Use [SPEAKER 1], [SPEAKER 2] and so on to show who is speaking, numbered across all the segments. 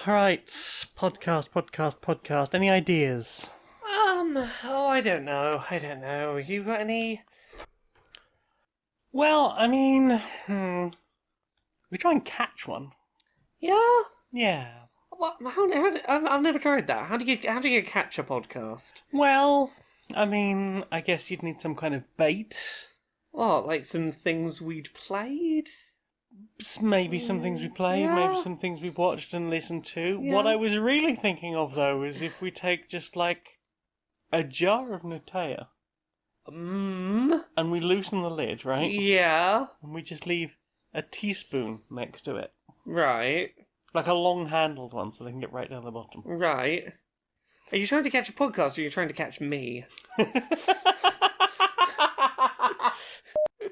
[SPEAKER 1] Right. Podcast. Any ideas?
[SPEAKER 2] I don't know. You got any?
[SPEAKER 1] Well, we try and catch one.
[SPEAKER 2] Yeah?
[SPEAKER 1] Yeah.
[SPEAKER 2] What, I've never tried that. How do you catch a podcast?
[SPEAKER 1] Well, I guess you'd need some kind of bait.
[SPEAKER 2] What, like some things we'd played?
[SPEAKER 1] Maybe some things we played,
[SPEAKER 2] Yeah.
[SPEAKER 1] maybe some things we've watched and listened to.
[SPEAKER 2] Yeah.
[SPEAKER 1] What I was really thinking of, though, is if we take just, like, a jar of Nutella and we loosen the lid, right?
[SPEAKER 2] Yeah.
[SPEAKER 1] And we just leave a teaspoon next to it.
[SPEAKER 2] Right.
[SPEAKER 1] Like a long-handled one, so they can get right down the bottom.
[SPEAKER 2] Right. Are you trying to catch a podcast, or are you trying to catch me?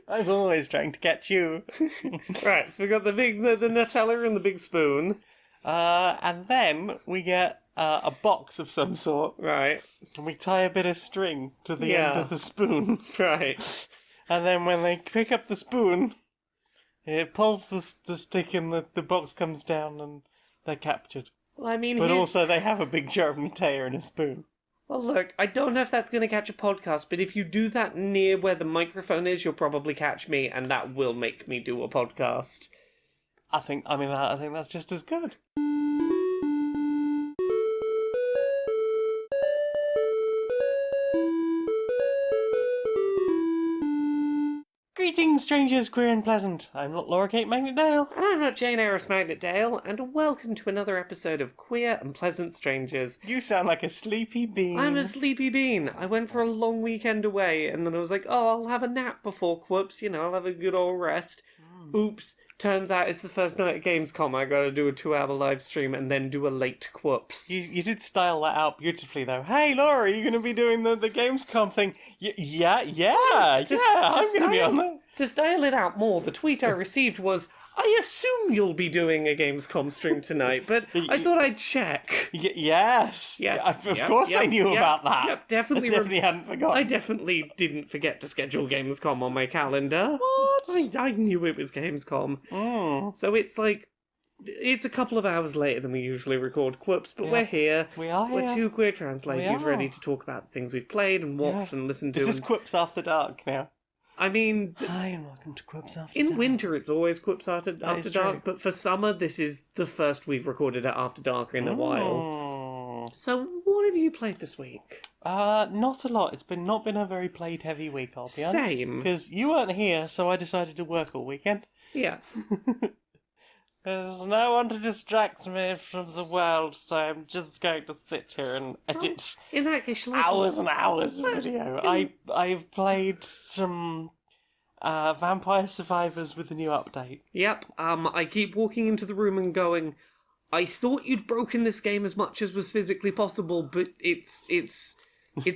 [SPEAKER 1] I'm always trying to catch you.
[SPEAKER 2] Right, so we got the Nutella and the big spoon.
[SPEAKER 1] And then we get a box of some sort,
[SPEAKER 2] Right.
[SPEAKER 1] and we tie a bit of string to the end
[SPEAKER 2] Yeah.
[SPEAKER 1] of the spoon.
[SPEAKER 2] Right.
[SPEAKER 1] And then when they pick up the spoon, it pulls the stick and the box comes down and they're captured.
[SPEAKER 2] Well, I mean,
[SPEAKER 1] But also they have a big jar of Nutella and a spoon.
[SPEAKER 2] Well, look, I don't know if that's going to catch a podcast, but if you do that near where the microphone is, you'll probably catch me, and that will make me do a podcast.
[SPEAKER 1] I think that's just as good. Greetings, strangers, queer and pleasant. I'm not Laura Kate Magnetdale.
[SPEAKER 2] And I'm not Jane Aerith Magnetdale, and welcome to another episode of Queer and Pleasant Strangers.
[SPEAKER 1] You sound like a sleepy bean.
[SPEAKER 2] I'm a sleepy bean. I went for a long weekend away, and then I was like, oh, I'll have a nap before Quoops, I'll have a good old rest. Oops. Turns out it's the first night at Gamescom. I gotta do a 2-hour live stream and then do a late Quoops.
[SPEAKER 1] You did style that out beautifully, though. Hey, Laura, are you going to be doing the Gamescom thing? Yeah, I'm going to be on that.
[SPEAKER 2] To style it out more, the tweet I received was, I assume you'll be doing a Gamescom stream tonight, but I thought I'd check.
[SPEAKER 1] Yes. Of course I knew about that.
[SPEAKER 2] Yep, definitely.
[SPEAKER 1] I definitely hadn't forgotten.
[SPEAKER 2] I definitely didn't forget to schedule Gamescom on my calendar.
[SPEAKER 1] What?
[SPEAKER 2] I knew it was Gamescom. So it's like, it's a couple of hours later than we usually record Quoops, but we're here.
[SPEAKER 1] We are
[SPEAKER 2] We're
[SPEAKER 1] here.
[SPEAKER 2] two queer trans ladies
[SPEAKER 1] are.
[SPEAKER 2] ready to talk about the things we've played and watched and listened to.
[SPEAKER 1] This is
[SPEAKER 2] and-
[SPEAKER 1] Quips After Dark now.
[SPEAKER 2] I mean,
[SPEAKER 1] Hi, and welcome to Quips After
[SPEAKER 2] in
[SPEAKER 1] Dark.
[SPEAKER 2] winter it's always Quoops After
[SPEAKER 1] is
[SPEAKER 2] Dark,
[SPEAKER 1] true.
[SPEAKER 2] but for summer this is the first we've recorded at After Dark in a while. So what have you played this week?
[SPEAKER 1] Not a lot. It's not been a very played heavy week, I'll be honest.
[SPEAKER 2] Same.
[SPEAKER 1] Because you weren't here, so I decided to work all weekend.
[SPEAKER 2] Yeah.
[SPEAKER 1] There's no one to distract me from the world, so I'm just going to sit here and edit
[SPEAKER 2] In that case, shall I
[SPEAKER 1] hours and hours of video. I've played some Vampire Survivors with the new update.
[SPEAKER 2] Yep, I keep walking into the room and going, I thought you'd broken this game as much as was physically possible, but it's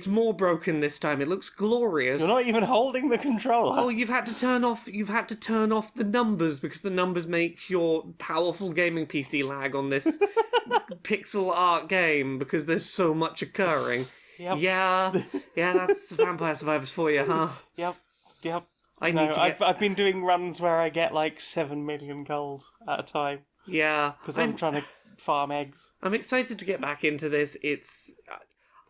[SPEAKER 2] more broken this time. It looks glorious.
[SPEAKER 1] You're not even holding the controller.
[SPEAKER 2] Oh, you've had to turn off the numbers because the numbers make your powerful gaming PC lag on this pixel art game because there's so much occurring.
[SPEAKER 1] Yep.
[SPEAKER 2] Yeah, that's Vampire Survivors for you, huh?
[SPEAKER 1] Yep.
[SPEAKER 2] I've
[SPEAKER 1] I've been doing runs where I get like 7 million gold at a time
[SPEAKER 2] Yeah,
[SPEAKER 1] because I'm trying to farm eggs.
[SPEAKER 2] I'm excited to get back into this.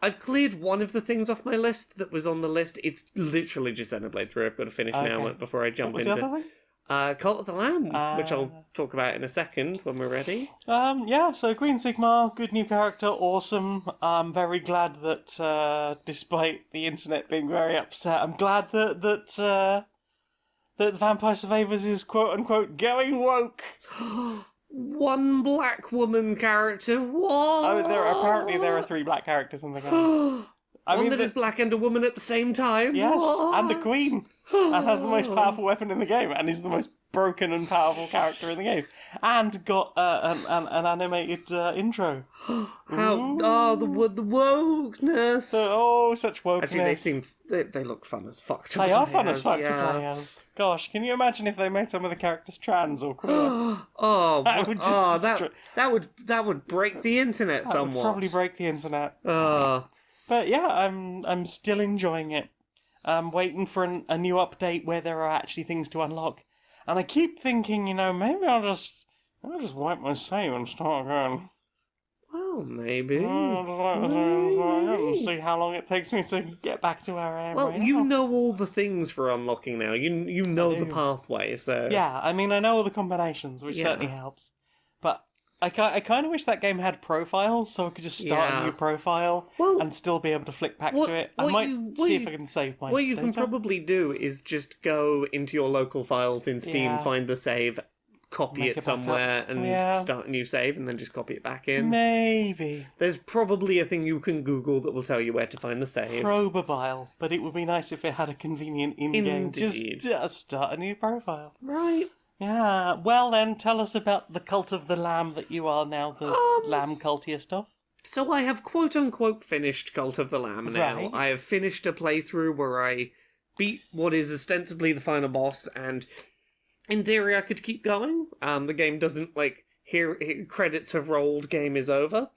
[SPEAKER 2] I've cleared one of the things off my list that was on the list. It's literally just Xenoblade 3. I've got to finish now before I jump
[SPEAKER 1] What was the
[SPEAKER 2] into
[SPEAKER 1] other thing?
[SPEAKER 2] Cult of the Lamb, which I'll talk about in a second when we're ready.
[SPEAKER 1] So Queen Sigmar, good new character, awesome. I'm very glad that, despite the internet being very upset, I'm glad that Vampire Survivors is quote-unquote going woke.
[SPEAKER 2] One black woman character, what?
[SPEAKER 1] Oh, there are 3 black characters in the game.
[SPEAKER 2] One that is black and a woman at the same time?
[SPEAKER 1] Yes,
[SPEAKER 2] What?
[SPEAKER 1] and the Queen, and has the most powerful weapon in the game, and is the most broken and powerful character in the game, and got an animated intro.
[SPEAKER 2] The wokeness.
[SPEAKER 1] Such wokeness.
[SPEAKER 2] Actually, they look fun as fuck to play
[SPEAKER 1] They are fun as fuck to
[SPEAKER 2] yeah.
[SPEAKER 1] play as. Gosh, can you imagine if they made some of the characters trans or queer?
[SPEAKER 2] That
[SPEAKER 1] would just
[SPEAKER 2] that would break the internet
[SPEAKER 1] That
[SPEAKER 2] somewhat.
[SPEAKER 1] would probably break the internet.
[SPEAKER 2] But
[SPEAKER 1] yeah, I'm still enjoying it. I'm waiting for a new update where there are actually things to unlock, and I keep thinking, maybe I'll just wipe my save and start again.
[SPEAKER 2] Well, maybe.
[SPEAKER 1] See how long it takes me to get back to where I am
[SPEAKER 2] Well,
[SPEAKER 1] right
[SPEAKER 2] you
[SPEAKER 1] now.
[SPEAKER 2] know all the things for unlocking now. You know the
[SPEAKER 1] do.
[SPEAKER 2] pathway, so...
[SPEAKER 1] Yeah, I mean, I know all the combinations, which
[SPEAKER 2] Yeah.
[SPEAKER 1] certainly helps. But I kind of wish that game had profiles, so I could just start a new profile
[SPEAKER 2] Well,
[SPEAKER 1] and still be able to flick back
[SPEAKER 2] what-
[SPEAKER 1] to it. I
[SPEAKER 2] what
[SPEAKER 1] might
[SPEAKER 2] you-
[SPEAKER 1] see
[SPEAKER 2] what
[SPEAKER 1] if I can save my
[SPEAKER 2] What you can
[SPEAKER 1] data.
[SPEAKER 2] probably do is just go into your local files in Steam,
[SPEAKER 1] Yeah.
[SPEAKER 2] find the save, copy
[SPEAKER 1] Make
[SPEAKER 2] it
[SPEAKER 1] it back
[SPEAKER 2] somewhere,
[SPEAKER 1] up.
[SPEAKER 2] and
[SPEAKER 1] Yeah.
[SPEAKER 2] start a new save, and then just copy it back in.
[SPEAKER 1] Maybe.
[SPEAKER 2] There's probably a thing you can Google that will tell you where to find the save.
[SPEAKER 1] Probabile, but it would be nice if it had a convenient in-game.
[SPEAKER 2] Indeed.
[SPEAKER 1] Just start a new profile.
[SPEAKER 2] Right.
[SPEAKER 1] Yeah, well then, tell us about the cult of the lamb that you are now, the lamb cultiest of.
[SPEAKER 2] So I have quote-unquote finished Cult of the Lamb now.
[SPEAKER 1] Right.
[SPEAKER 2] I have finished a playthrough where I beat what is ostensibly the final boss, and in theory I could keep going. The game doesn't, here credits have rolled, game is over.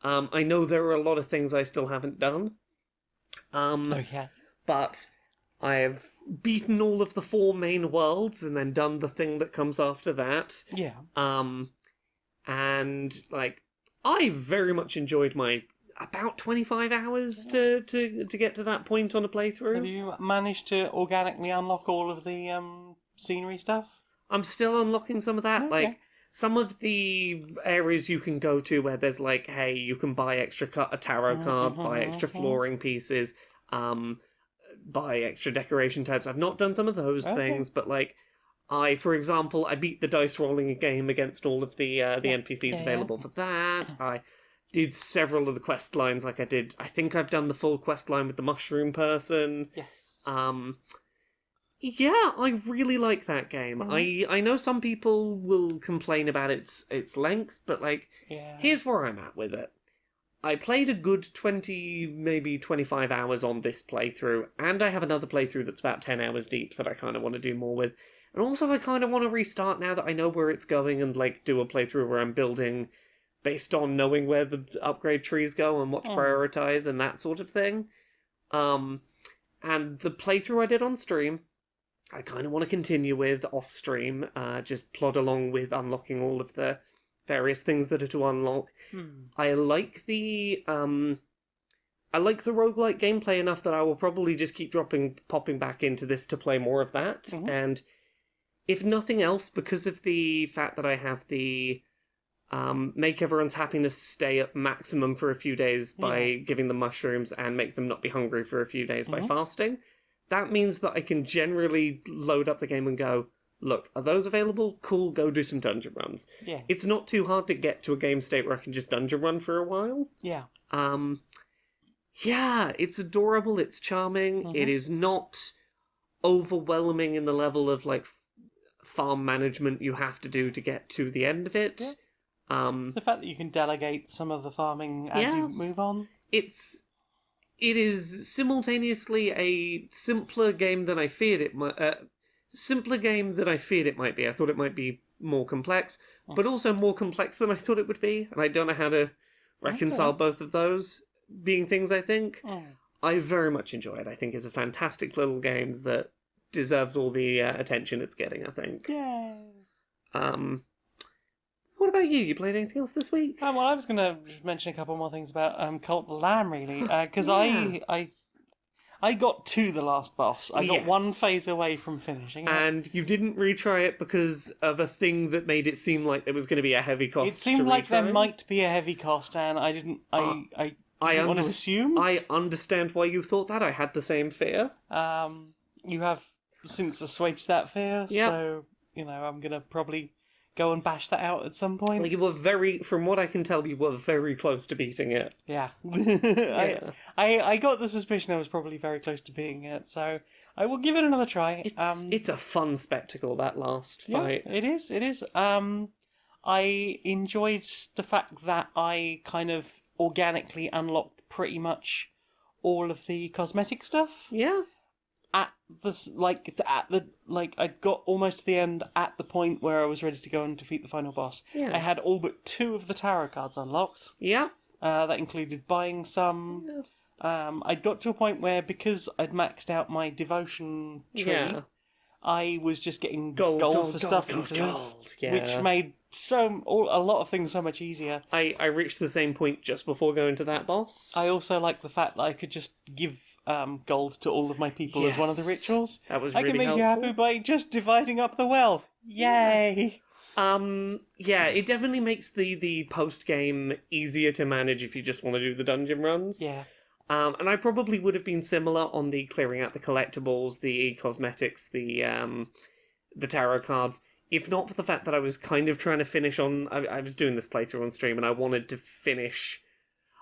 [SPEAKER 2] I know there are a lot of things I still haven't done.
[SPEAKER 1] Yeah.
[SPEAKER 2] But I have beaten all of the 4 main worlds and then done the thing that comes after that.
[SPEAKER 1] Yeah.
[SPEAKER 2] And I very much enjoyed my about 25 hours to get to that point on a playthrough.
[SPEAKER 1] Have you managed to organically unlock all of the scenery stuff?
[SPEAKER 2] I'm still unlocking some of that.
[SPEAKER 1] Okay.
[SPEAKER 2] Some of the areas you can go to where there's hey, you can buy extra tarot cards, buy extra flooring pieces, buy extra decoration types. I've not done some of those things, but for example, I beat the dice rolling game against all of the NPCs available for that. I did several of the quest lines I think I've done the full quest line with the mushroom person.
[SPEAKER 1] Yes.
[SPEAKER 2] Yeah, I really like that game. I know some people will complain about its length, but here's where I'm at with it. I played a good 20, maybe 25 hours on this playthrough, and I have another playthrough that's about 10 hours deep that I kind of want to do more with. And also I kind of want to restart now that I know where it's going and do a playthrough where I'm building based on knowing where the upgrade trees go and what to prioritize and that sort of thing. And the playthrough I did on stream, I kind of want to continue with off stream, just plod along with unlocking all of the various things that are to unlock. I like the roguelike gameplay enough that I will probably just keep popping back into this to play more of that. And if nothing else, because of the fact that I have the make everyone's happiness stay at maximum for a few days by giving them mushrooms and make them not be hungry for a few days by fasting, that means that I can generally load up the game and go, look, are those available? Cool, go do some dungeon runs.
[SPEAKER 1] Yeah.
[SPEAKER 2] It's not too hard to get to a game state where I can just dungeon run for a while.
[SPEAKER 1] Yeah.
[SPEAKER 2] Yeah, it's adorable, it's charming, it is not overwhelming in the level of, farm management you have to do to get to the end of it.
[SPEAKER 1] Yeah. The fact that you can delegate some of the farming as you move on.
[SPEAKER 2] It is simultaneously a simpler game than I feared it might. Simpler game than I feared it might be. I thought it might be more complex, but also more complex than I thought it would be, and I don't know how to reconcile both of those being things. I think I very much enjoy it. I think it's a fantastic little game that deserves all the attention it's getting. I think.
[SPEAKER 1] Yay.
[SPEAKER 2] What about you? You played anything else this week?
[SPEAKER 1] Well, I was going to mention a couple more things about Cult of the Lamb, really, because I got to the last boss. I got one phase away from finishing it.
[SPEAKER 2] And you didn't retry it because of a thing that made it seem like there was going to be a heavy cost.
[SPEAKER 1] It seemed like there might be a heavy cost, and I didn't. I didn't want to assume.
[SPEAKER 2] I understand why you thought that. I had the same fear.
[SPEAKER 1] You have since assuaged that fear, so I'm gonna probably go and bash that out at some point.
[SPEAKER 2] Well, you were from what I can tell, you were very close to beating it.
[SPEAKER 1] Yeah. I got the suspicion I was probably very close to beating it, so I will give it another try.
[SPEAKER 2] It's a fun spectacle, that last fight.
[SPEAKER 1] Yeah, it is. I enjoyed the fact that I kind of organically unlocked pretty much all of the cosmetic stuff.
[SPEAKER 2] Yeah.
[SPEAKER 1] I got almost to the end at the point where I was ready to go and defeat the final boss.
[SPEAKER 2] Yeah.
[SPEAKER 1] I had all but 2 of the tarot cards unlocked.
[SPEAKER 2] Yeah.
[SPEAKER 1] That included buying some. I got to a point where, because I'd maxed out my devotion tree, I was just getting gold for stuff, which made a lot of things so much easier.
[SPEAKER 2] I reached the same point just before going to that boss.
[SPEAKER 1] I also like the fact that I could just give gold to all of my people as one of the
[SPEAKER 2] Yes.
[SPEAKER 1] rituals.
[SPEAKER 2] That was
[SPEAKER 1] I
[SPEAKER 2] really
[SPEAKER 1] can make
[SPEAKER 2] helpful.
[SPEAKER 1] you happy by just dividing up the wealth. Yay!
[SPEAKER 2] Yeah, it definitely makes the post-game easier to manage if you just want to do the dungeon runs.
[SPEAKER 1] Yeah.
[SPEAKER 2] And I probably would have been similar on the clearing out the collectibles, the cosmetics, the tarot cards, if not for the fact that I was kind of trying to finish on... I was doing this playthrough on stream, and I wanted to finish...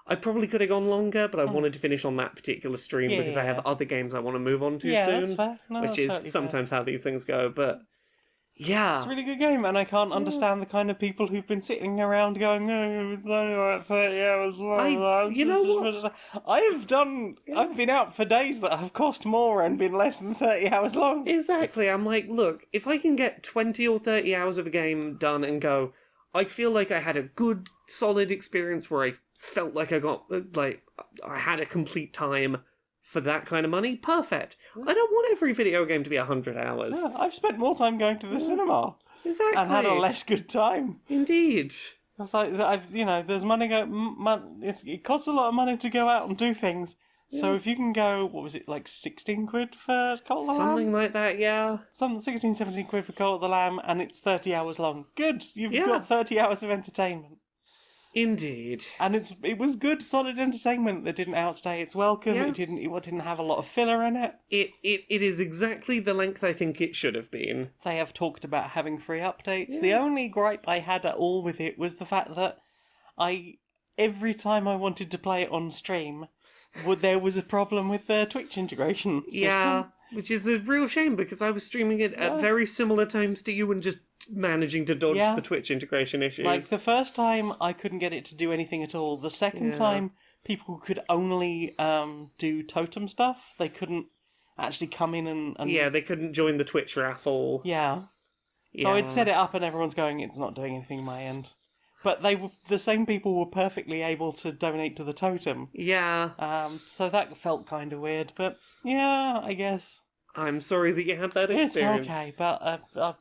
[SPEAKER 2] I probably could have gone longer, but I wanted to finish on that particular stream because I have
[SPEAKER 1] Yeah.
[SPEAKER 2] other games I want to move on to
[SPEAKER 1] Yeah,
[SPEAKER 2] soon.
[SPEAKER 1] that's fair. No,
[SPEAKER 2] which
[SPEAKER 1] that's
[SPEAKER 2] is
[SPEAKER 1] totally fair.
[SPEAKER 2] sometimes how these things go, but... Yeah.
[SPEAKER 1] It's a really good game, and I can't understand the kind of people who've been sitting around going, "Oh, it was only like 30 hours long."
[SPEAKER 2] You know what?
[SPEAKER 1] I've been out for days that have cost more and been less than 30 hours long.
[SPEAKER 2] Exactly. I'm like, look, if I can get 20 or 30 hours of a game done and go, I feel like I had a good, solid experience where I felt like I had a complete time for that kind of money, perfect. I don't want every video game to be 100 hours.
[SPEAKER 1] Yeah, I've spent more time going to the cinema
[SPEAKER 2] Exactly.
[SPEAKER 1] and had a less good time.
[SPEAKER 2] Indeed.
[SPEAKER 1] It's like there's money it costs a lot of money to go out and do things. So if you can go, what was it, like 16 quid for Cult of the Lamb?
[SPEAKER 2] Something like that, yeah.
[SPEAKER 1] 16, 17 quid for Cult of the Lamb, and it's 30 hours long. Good, you've
[SPEAKER 2] Yeah.
[SPEAKER 1] got 30 hours of entertainment.
[SPEAKER 2] Indeed.
[SPEAKER 1] And it was good, solid entertainment that didn't outstay its welcome.
[SPEAKER 2] Yeah.
[SPEAKER 1] It didn't have a lot of filler in it.
[SPEAKER 2] It is exactly the length I think it should have been.
[SPEAKER 1] They have talked about having free updates.
[SPEAKER 2] Yeah.
[SPEAKER 1] The only gripe I had at all with it was the fact that every time I wanted to play it on stream, there was a problem with the Twitch integration system.
[SPEAKER 2] Yeah, which is a real shame because I was streaming it at very similar times to you and just managing to dodge
[SPEAKER 1] Yeah.
[SPEAKER 2] the Twitch integration issues.
[SPEAKER 1] Like, the first time, I couldn't get it to do anything at all. The second
[SPEAKER 2] Yeah.
[SPEAKER 1] time, people could only do totem stuff. They couldn't actually come in and...
[SPEAKER 2] Yeah, they couldn't join the Twitch raffle.
[SPEAKER 1] Yeah. So I'd set it up and everyone's going, it's not doing anything on my end. But the same people were perfectly able to donate to the totem.
[SPEAKER 2] Yeah,
[SPEAKER 1] So that felt kind of weird. But, yeah, I guess.
[SPEAKER 2] I'm sorry that you had that experience.
[SPEAKER 1] It's okay, but...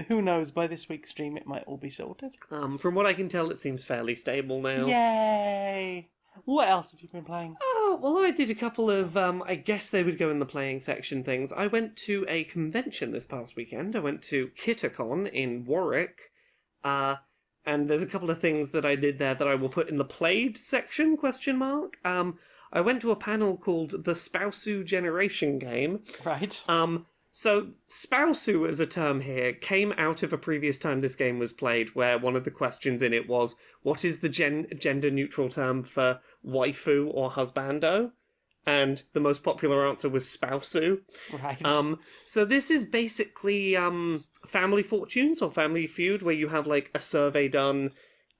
[SPEAKER 1] who knows, by this week's stream it might all be sorted.
[SPEAKER 2] From what I can tell, it seems fairly stable now.
[SPEAKER 1] Yay! What else have you been playing?
[SPEAKER 2] Oh, well, I did a couple of, I guess they would go in the playing section things. I went to a convention this past weekend. I went to Kitacon in Warwick. And there's a couple of things that I did there that I will put in the played section, ? I went to a panel called The Spousu Generation Game.
[SPEAKER 1] Right.
[SPEAKER 2] So, Spousu as a term here came out of a previous time this game was played, where one of the questions in it was, what is the gender-neutral term for waifu or husbando? And the most popular answer was Spousu.
[SPEAKER 1] Right.
[SPEAKER 2] So this is basically Family Fortunes or Family Feud, where you have like a survey done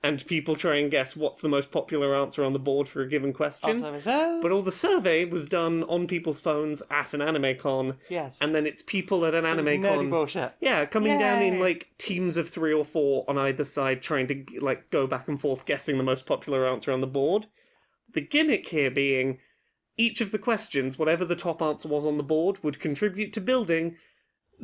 [SPEAKER 2] and people try and guess what's the most popular answer on the board for a given question. But all the survey was done on people's phones at an anime con.
[SPEAKER 1] Yes.
[SPEAKER 2] And then it's people at an
[SPEAKER 1] So it's
[SPEAKER 2] anime
[SPEAKER 1] nerdy
[SPEAKER 2] con.
[SPEAKER 1] bullshit.
[SPEAKER 2] Yeah, coming down in
[SPEAKER 1] Yay.
[SPEAKER 2] like teams of 3 or 4 on either side, trying to like go back and forth guessing the most popular answer on the board. The gimmick here being each of the questions, whatever the top answer was on the board, would contribute to building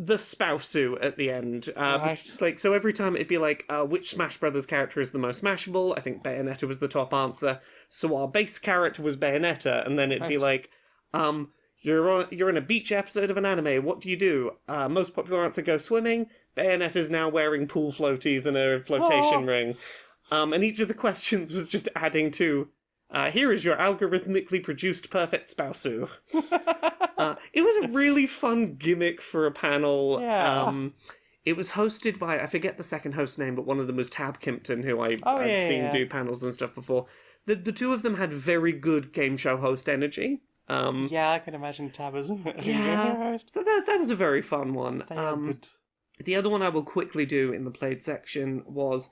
[SPEAKER 2] the Spousu at the end.
[SPEAKER 1] Right.
[SPEAKER 2] Like, so every time it'd be like, which Smash Brothers character is the most smashable? I think Bayonetta was the top answer. So our base character was Bayonetta, and then it'd be like, you're in a beach episode of an anime, what do you do? Most popular answer, go swimming. Bayonetta's now wearing pool floaties and a flotation ring. And each of the questions was just adding to, here is your algorithmically produced perfect Spousu. It was a really fun gimmick for a panel.
[SPEAKER 1] Yeah.
[SPEAKER 2] It was hosted by, I forget the second host name, but one of them was Tab Kimpton, who I've seen do panels and stuff before. The two of them had very good game show host energy.
[SPEAKER 1] Yeah, I can imagine Tab as
[SPEAKER 2] Yeah. So that was a very fun one.
[SPEAKER 1] They are good.
[SPEAKER 2] The other one I will quickly do in the played section was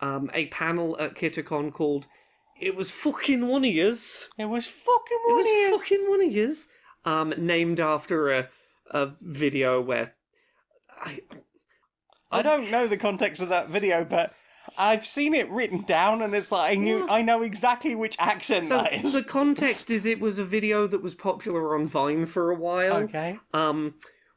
[SPEAKER 2] a panel at Kitacon called It Was Fucking One of Yous.
[SPEAKER 1] It was fucking one of
[SPEAKER 2] It
[SPEAKER 1] yous.
[SPEAKER 2] was fucking one of yous. Named after a video where
[SPEAKER 1] I don't know the context of that video, but I've seen it written down, and it's like I know exactly which accent
[SPEAKER 2] so
[SPEAKER 1] that is.
[SPEAKER 2] the context is it was a video that was popular on Vine for a while.
[SPEAKER 1] Okay.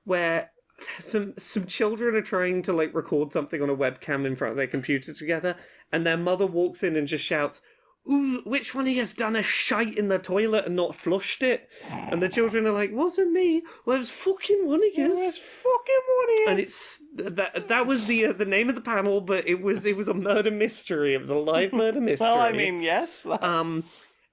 [SPEAKER 2] Where some children are trying to like record something on a webcam in front of their computer together, and their mother walks in and just shouts, "Ooh, which one of you's done a shite in the toilet and not flushed it?" And the children are like, "Wasn't me. Well, it was fucking one of
[SPEAKER 1] It was
[SPEAKER 2] yous."
[SPEAKER 1] fucking one of
[SPEAKER 2] And
[SPEAKER 1] yous.
[SPEAKER 2] it's that was the name of the panel, but it was a murder mystery. It was a live murder mystery.
[SPEAKER 1] Well, I mean, yes.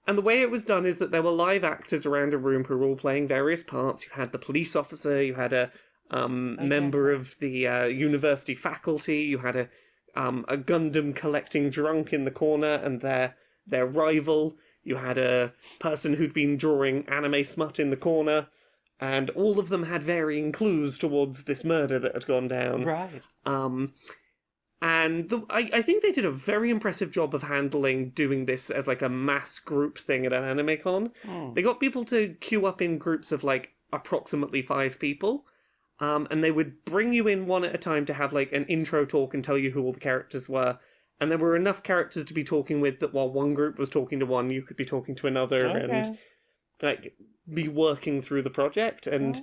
[SPEAKER 2] And the way it was done is that there were live actors around a room who were all playing various parts. You had the police officer, you had a member of the university faculty, you had a Gundam collecting drunk in the corner and their rival, you had a person who'd been drawing anime smut in the corner, and all of them had varying clues towards this murder that had gone down.
[SPEAKER 1] Right.
[SPEAKER 2] And I think they did a very impressive job of handling doing this as like a mass group thing at an anime con. They got people to queue up in groups of like approximately 5 people, and they would bring you in one at a time to have like an intro talk and tell you who all the characters were. And there were enough characters to be talking with that while one group was talking to one, you could be talking to another and like be working through the project. And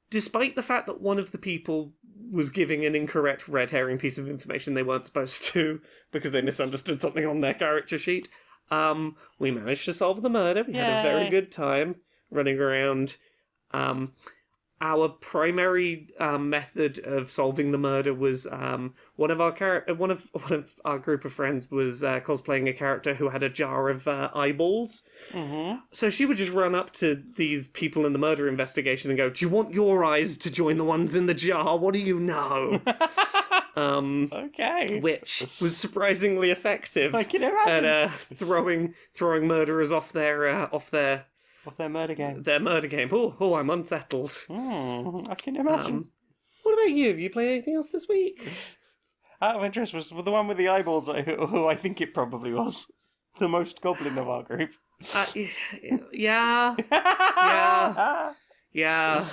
[SPEAKER 2] despite the fact that one of the people was giving an incorrect red herring piece of information they weren't supposed to because they misunderstood something on their character sheet, we managed to solve the murder. We had a very good time running around. Our primary method of solving the murder was one of our group of friends was cosplaying a character who had a jar of eyeballs. Mm-hmm. So she would just run up to these people in the murder investigation and go, "Do you want your eyes to join the ones in the jar? What do you know?"
[SPEAKER 1] Okay.
[SPEAKER 2] Which was surprisingly effective.
[SPEAKER 1] I can imagine.
[SPEAKER 2] At throwing murderers off their
[SPEAKER 1] murder game.
[SPEAKER 2] Their murder game. Oh, I'm unsettled.
[SPEAKER 1] I can imagine.
[SPEAKER 2] What about you? Have you played anything else this week?
[SPEAKER 1] Out of interest, was the one with the eyeballs who I think it probably was. The most goblin of our group.
[SPEAKER 2] Yeah. Yeah. Yeah.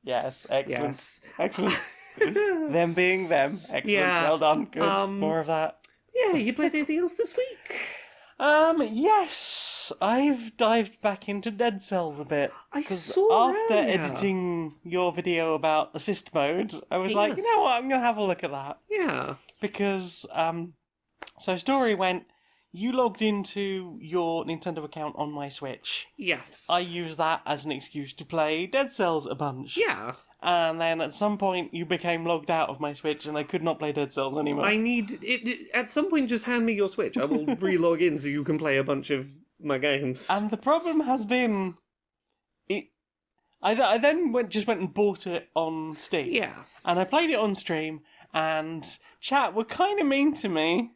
[SPEAKER 1] Yes, excellent.
[SPEAKER 2] Yes.
[SPEAKER 1] Excellent. Them being them. Excellent.
[SPEAKER 2] Yeah.
[SPEAKER 1] Well done. Good. More of that.
[SPEAKER 2] Yeah, you played anything else this week?
[SPEAKER 1] Yes. I've dived back into Dead Cells a bit.
[SPEAKER 2] I saw
[SPEAKER 1] after
[SPEAKER 2] earlier.
[SPEAKER 1] editing your video about assist mode, I was like, you know what, I'm going to have a look at that.
[SPEAKER 2] Yeah.
[SPEAKER 1] Because, so story went, you logged into your Nintendo account on my Switch.
[SPEAKER 2] Yes.
[SPEAKER 1] I used that as an excuse to play Dead Cells a bunch.
[SPEAKER 2] Yeah.
[SPEAKER 1] And then at some point you became logged out of my Switch and I could not play Dead Cells anymore.
[SPEAKER 2] I need it. At some point, just hand me your Switch. I will re-log in so you can play a bunch of my games.
[SPEAKER 1] And the problem has been, I then just went and bought it on Steam.
[SPEAKER 2] Yeah.
[SPEAKER 1] And I played it on stream, and chat were kind of mean to me.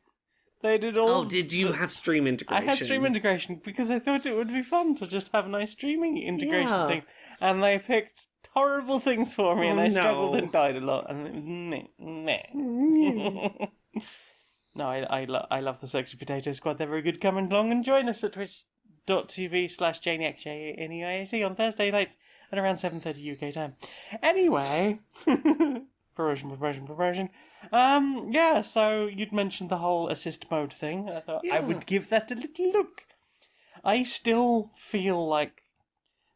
[SPEAKER 1] They did all.
[SPEAKER 2] Oh, did you have stream integration?
[SPEAKER 1] I had stream integration because I thought it would be fun to just have a nice streaming integration thing. And they picked horrible things for me, and I struggled and died a lot. And no, I love the Sexy Potato Squad. They're very good. Come along and join us at twitch.tv/JaniacJaniac on Thursday nights at around 7:30 UK time. Anyway, promotion. Yeah, so you'd mentioned the whole assist mode thing. I thought I would give that a little look. I still feel like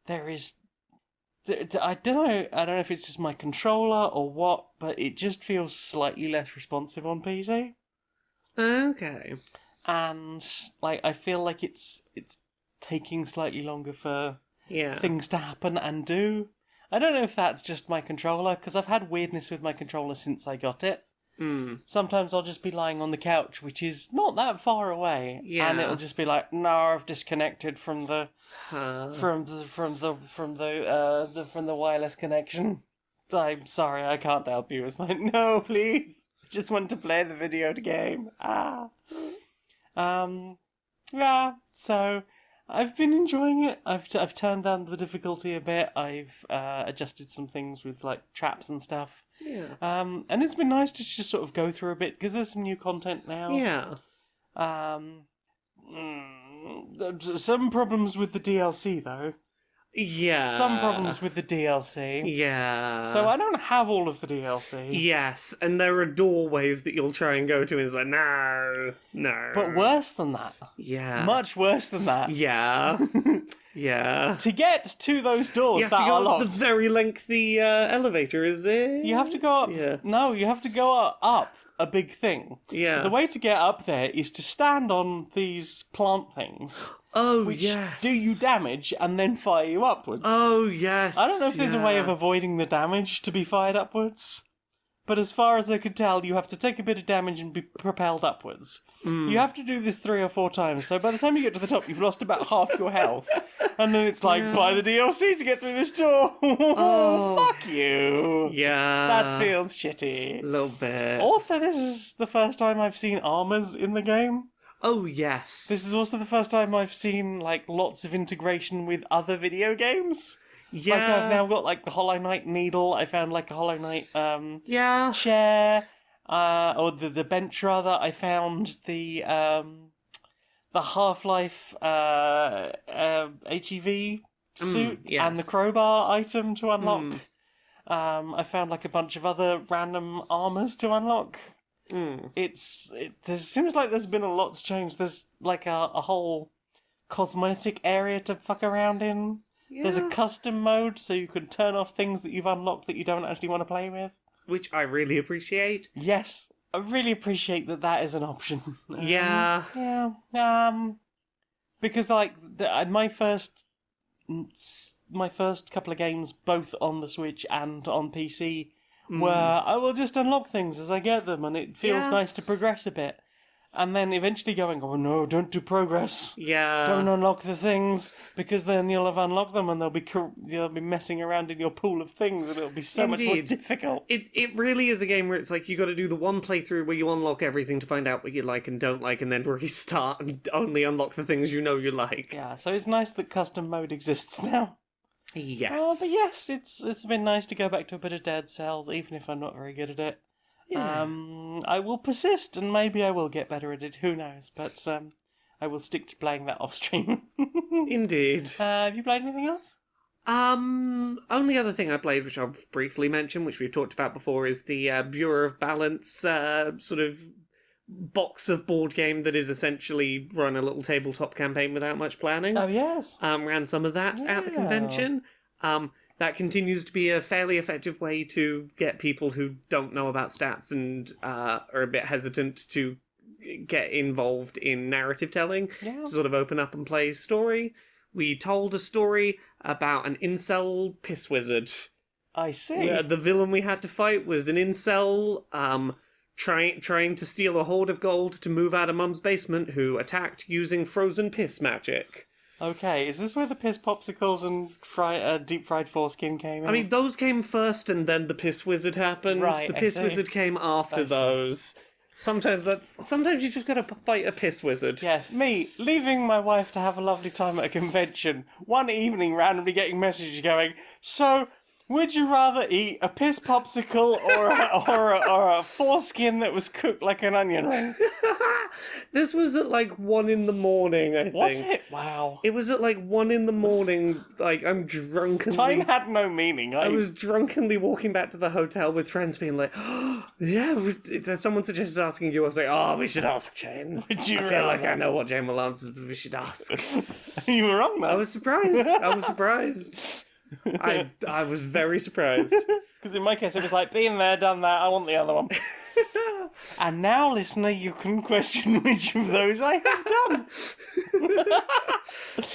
[SPEAKER 1] there is... I don't know if it's just my controller or what, but it just feels slightly less responsive on PC.
[SPEAKER 2] Okay.
[SPEAKER 1] And like I feel like it's taking slightly longer for things to happen and do. I don't know if that's just my controller, because I've had weirdness with my controller since I got it. Sometimes I'll just be lying on the couch, which is not that far away, and it'll just be like, "No, I've disconnected from the wireless connection. I'm sorry, I can't help you." It's like, "No, please, I just want to play the video game." Yeah. So I've been enjoying it. I've turned down the difficulty a bit. I've adjusted some things with like traps and stuff.
[SPEAKER 2] Yeah.
[SPEAKER 1] And it's been nice to just sort of go through a bit because there's some new content now.
[SPEAKER 2] Yeah.
[SPEAKER 1] Some problems with the DLC though.
[SPEAKER 2] Yeah.
[SPEAKER 1] Some problems with the DLC.
[SPEAKER 2] Yeah.
[SPEAKER 1] So I don't have all of the DLC.
[SPEAKER 2] Yes, and there are doorways that you'll try and go to, and it's like, no.
[SPEAKER 1] But worse than that.
[SPEAKER 2] Yeah.
[SPEAKER 1] Much worse than that.
[SPEAKER 2] Yeah. Yeah.
[SPEAKER 1] To get to those doors
[SPEAKER 2] You have
[SPEAKER 1] that
[SPEAKER 2] to
[SPEAKER 1] are
[SPEAKER 2] go up
[SPEAKER 1] locked,
[SPEAKER 2] the very lengthy elevator, is it?
[SPEAKER 1] you have to go up.
[SPEAKER 2] Yeah.
[SPEAKER 1] No, you have to go up a big thing.
[SPEAKER 2] Yeah.
[SPEAKER 1] The way to get up there is to stand on these plant things,
[SPEAKER 2] Oh,
[SPEAKER 1] which
[SPEAKER 2] yes.
[SPEAKER 1] do you damage and then fire you upwards.
[SPEAKER 2] Oh, yes.
[SPEAKER 1] I don't know if there's a way of
[SPEAKER 2] yeah.
[SPEAKER 1] avoiding the damage to be fired upwards, but as far as I could tell, you have to take a bit of damage and be propelled upwards. You have to do this 3 or 4 times, so by the time you get to the top, you've lost about half your health. And then it's like, buy the DLC to get through this door. Fuck you.
[SPEAKER 2] Yeah.
[SPEAKER 1] That feels shitty.
[SPEAKER 2] A little bit.
[SPEAKER 1] Also, this is the first time I've seen armors in the game.
[SPEAKER 2] Oh, yes.
[SPEAKER 1] This is also the first time I've seen, like, lots of integration with other video games.
[SPEAKER 2] Yeah.
[SPEAKER 1] Like, I've now got, like, the Hollow Knight needle. I found, like, a Hollow Knight,
[SPEAKER 2] Yeah.
[SPEAKER 1] chair. Or the bench, rather. I found the Half-Life, HEV suit
[SPEAKER 2] yes.
[SPEAKER 1] and the crowbar item to unlock. I found, like, a bunch of other random armors to unlock. It seems like there's been a lot's change. There's like a whole cosmetic area to fuck around in.
[SPEAKER 2] Yeah.
[SPEAKER 1] There's a custom mode, so you can turn off things that you've unlocked that you don't actually want to play with.
[SPEAKER 2] Which I really appreciate.
[SPEAKER 1] Yes, I really appreciate that is an option.
[SPEAKER 2] Yeah.
[SPEAKER 1] Yeah. Because like my first couple of games, both on the Switch and on PC, where I will just unlock things as I get them, and it feels nice to progress a bit. And then eventually going, oh no, don't do progress.
[SPEAKER 2] Yeah.
[SPEAKER 1] Don't unlock the things, because then you'll have unlocked them and they'll be messing around in your pool of things, and it'll be so much more
[SPEAKER 2] Indeed.
[SPEAKER 1] difficult.
[SPEAKER 2] It really is a game where it's like you got to do the one playthrough where you unlock everything to find out what you like and don't like, and then restart and only unlock the things you know you like.
[SPEAKER 1] Yeah, so it's nice that custom mode exists now.
[SPEAKER 2] Yes.
[SPEAKER 1] But yes, it's been nice to go back to a bit of Dead Cells, even if I'm not very good at it.
[SPEAKER 2] Yeah.
[SPEAKER 1] I will persist, and maybe I will get better at it. Who knows? But I will stick to playing that off stream.
[SPEAKER 2] Indeed.
[SPEAKER 1] Have you played anything else?
[SPEAKER 2] Only other thing I played, which I'll briefly mention, which we've talked about before, is the Bureau of Balance sort of box of board game that is essentially run a little tabletop campaign without much planning.
[SPEAKER 1] Oh yes.
[SPEAKER 2] Ran some of that at the
[SPEAKER 1] Yeah.
[SPEAKER 2] convention. That continues to be a fairly effective way to get people who don't know about stats and are a bit hesitant to get involved in narrative telling,
[SPEAKER 1] Yeah.
[SPEAKER 2] to sort of open up and play a story. We told a story about an incel piss wizard.
[SPEAKER 1] I see.
[SPEAKER 2] The villain we had to fight was an incel trying to steal a hoard of gold to move out of Mum's basement, who attacked using frozen piss magic.
[SPEAKER 1] Okay, is this where the piss popsicles and deep fried foreskin came in?
[SPEAKER 2] I mean, those came first, and then the piss wizard happened.
[SPEAKER 1] Right,
[SPEAKER 2] the
[SPEAKER 1] I
[SPEAKER 2] piss
[SPEAKER 1] see.
[SPEAKER 2] wizard came after
[SPEAKER 1] I see.
[SPEAKER 2] those. Sometimes you just gotta fight a piss wizard.
[SPEAKER 1] yes, me leaving my wife to have a lovely time at a convention. One evening, randomly getting messages going, so, would you rather eat a piss popsicle or a foreskin that was cooked like an onion ring?
[SPEAKER 2] This was at like 1 a.m, I think.
[SPEAKER 1] Was it? Wow.
[SPEAKER 2] It was at like 1 a.m, like I'm drunkenly...
[SPEAKER 1] Time had no meaning.
[SPEAKER 2] I was drunkenly walking back to the hotel with friends being like, oh, yeah, someone suggested asking you. I was like, oh, we should ask Jane.
[SPEAKER 1] Would you
[SPEAKER 2] I feel like
[SPEAKER 1] rather?
[SPEAKER 2] I know what Jane will answer, but we should ask.
[SPEAKER 1] You were wrong, though.
[SPEAKER 2] I was surprised. I was very surprised.
[SPEAKER 1] Because in my case, it was like, been there, done that, I want the other one. And now, listener, you can question which of those I have done.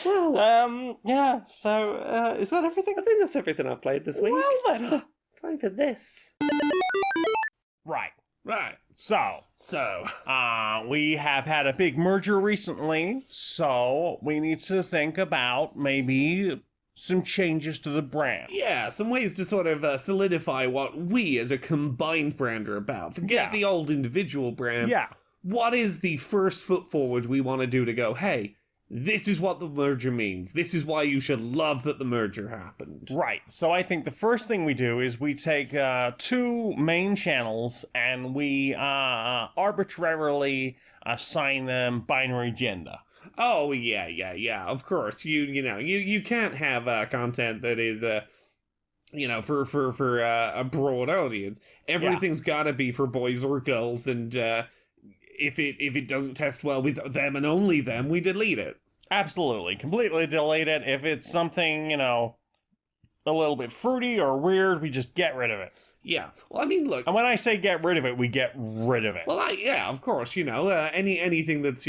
[SPEAKER 2] Well,
[SPEAKER 1] Yeah, so, is that everything?
[SPEAKER 2] I think that's everything I've played this week.
[SPEAKER 1] Well then.
[SPEAKER 2] Time for this.
[SPEAKER 1] Right. So, we have had a big merger recently, so we need to think about maybe some changes to the brand.
[SPEAKER 2] Yeah, some ways to sort of solidify what we as a combined brand are about. Forget the old individual brand.
[SPEAKER 1] Yeah.
[SPEAKER 2] What is the first foot forward we want to do to go, hey, this is what the merger means. This is why you should love that the merger happened.
[SPEAKER 1] Right. So I think the first thing we do is we take 2 main channels and we arbitrarily assign them binary gender.
[SPEAKER 2] Oh, yeah, of course. You can't have content that is, for a broad audience. Everything's gotta be for boys or girls, and if it doesn't test well with them and only them, we delete it.
[SPEAKER 1] Absolutely. Completely delete it. If it's something, a little bit fruity or weird, we just get rid of it.
[SPEAKER 2] Yeah. Well, I mean, look.
[SPEAKER 1] And when I say get rid of it, we get rid of it.
[SPEAKER 2] Well, yeah, of course, anything that's,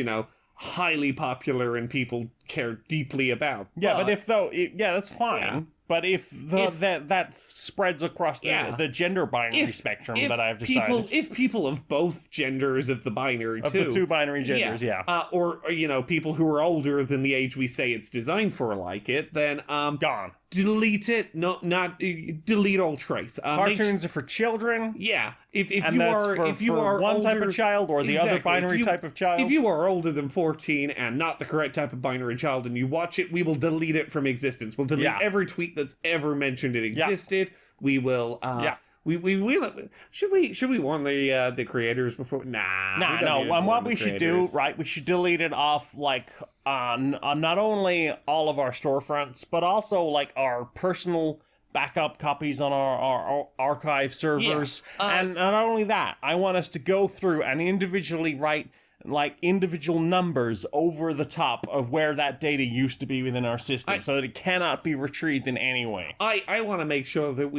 [SPEAKER 2] highly popular and people care deeply about.
[SPEAKER 1] Yeah, but if that's fine.
[SPEAKER 2] Yeah.
[SPEAKER 1] But if that spreads across the gender binary spectrum that I've decided.
[SPEAKER 2] If people of both genders of the binary
[SPEAKER 1] of the two binary genders,
[SPEAKER 2] or people who are older than the age we say it's designed for like it, then
[SPEAKER 1] gone.
[SPEAKER 2] Delete it. Not delete all trace.
[SPEAKER 1] Cartoons are for children.
[SPEAKER 2] Yeah. If you
[SPEAKER 1] for
[SPEAKER 2] are
[SPEAKER 1] one
[SPEAKER 2] older,
[SPEAKER 1] type of child or the other binary type of child.
[SPEAKER 2] If you are older than 14 and not the correct type of binary child and you watch it, we will delete it from existence. We'll delete every tweet that's ever mentioned it existed. We will We should we warn the creators before? Nah,
[SPEAKER 1] no. And what we should do, right? We should delete it off on not only all of our storefronts, but also our personal backup copies on our archive servers. And not only that, I want us to go through and individually write individual numbers over the top of where that data used to be within our system, so that it cannot be retrieved in any way.
[SPEAKER 2] I want to make sure that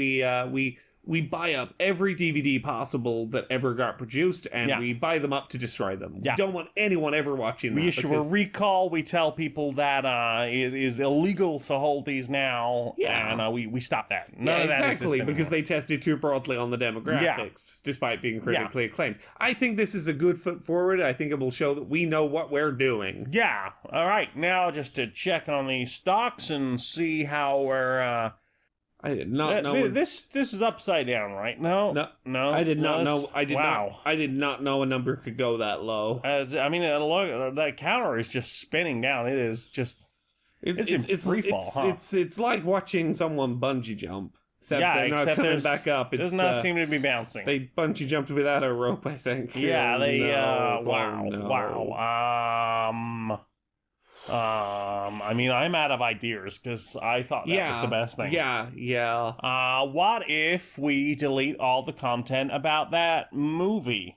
[SPEAKER 2] we buy up every DVD possible that ever got produced, and we buy them up to destroy them. We don't want anyone ever watching that.
[SPEAKER 1] We issue a recall. We tell people that it is illegal to hold these now, and we stop that. None of that
[SPEAKER 2] exactly, because they tested too broadly on the demographics, despite being critically acclaimed. I think this is a good foot forward. I think it will show that we know what we're doing.
[SPEAKER 1] Yeah. All right. Now, just to check on these stocks and see how we're...
[SPEAKER 2] I did not know.
[SPEAKER 1] This is upside down, right? No.
[SPEAKER 2] I did not know. I did
[SPEAKER 1] wow.
[SPEAKER 2] not. I did not know a number could go that low.
[SPEAKER 1] I mean, that counter is just spinning down. It is just. It's free fall.
[SPEAKER 2] It's like watching someone bungee jump. Except they're not coming back up. It
[SPEAKER 1] does not seem to be bouncing.
[SPEAKER 2] They bungee jumped without a rope, I think.
[SPEAKER 1] Yeah, I mean, I'm out of ideas because I thought that was the best thing.
[SPEAKER 2] Yeah.
[SPEAKER 1] What if we delete all the content about that movie?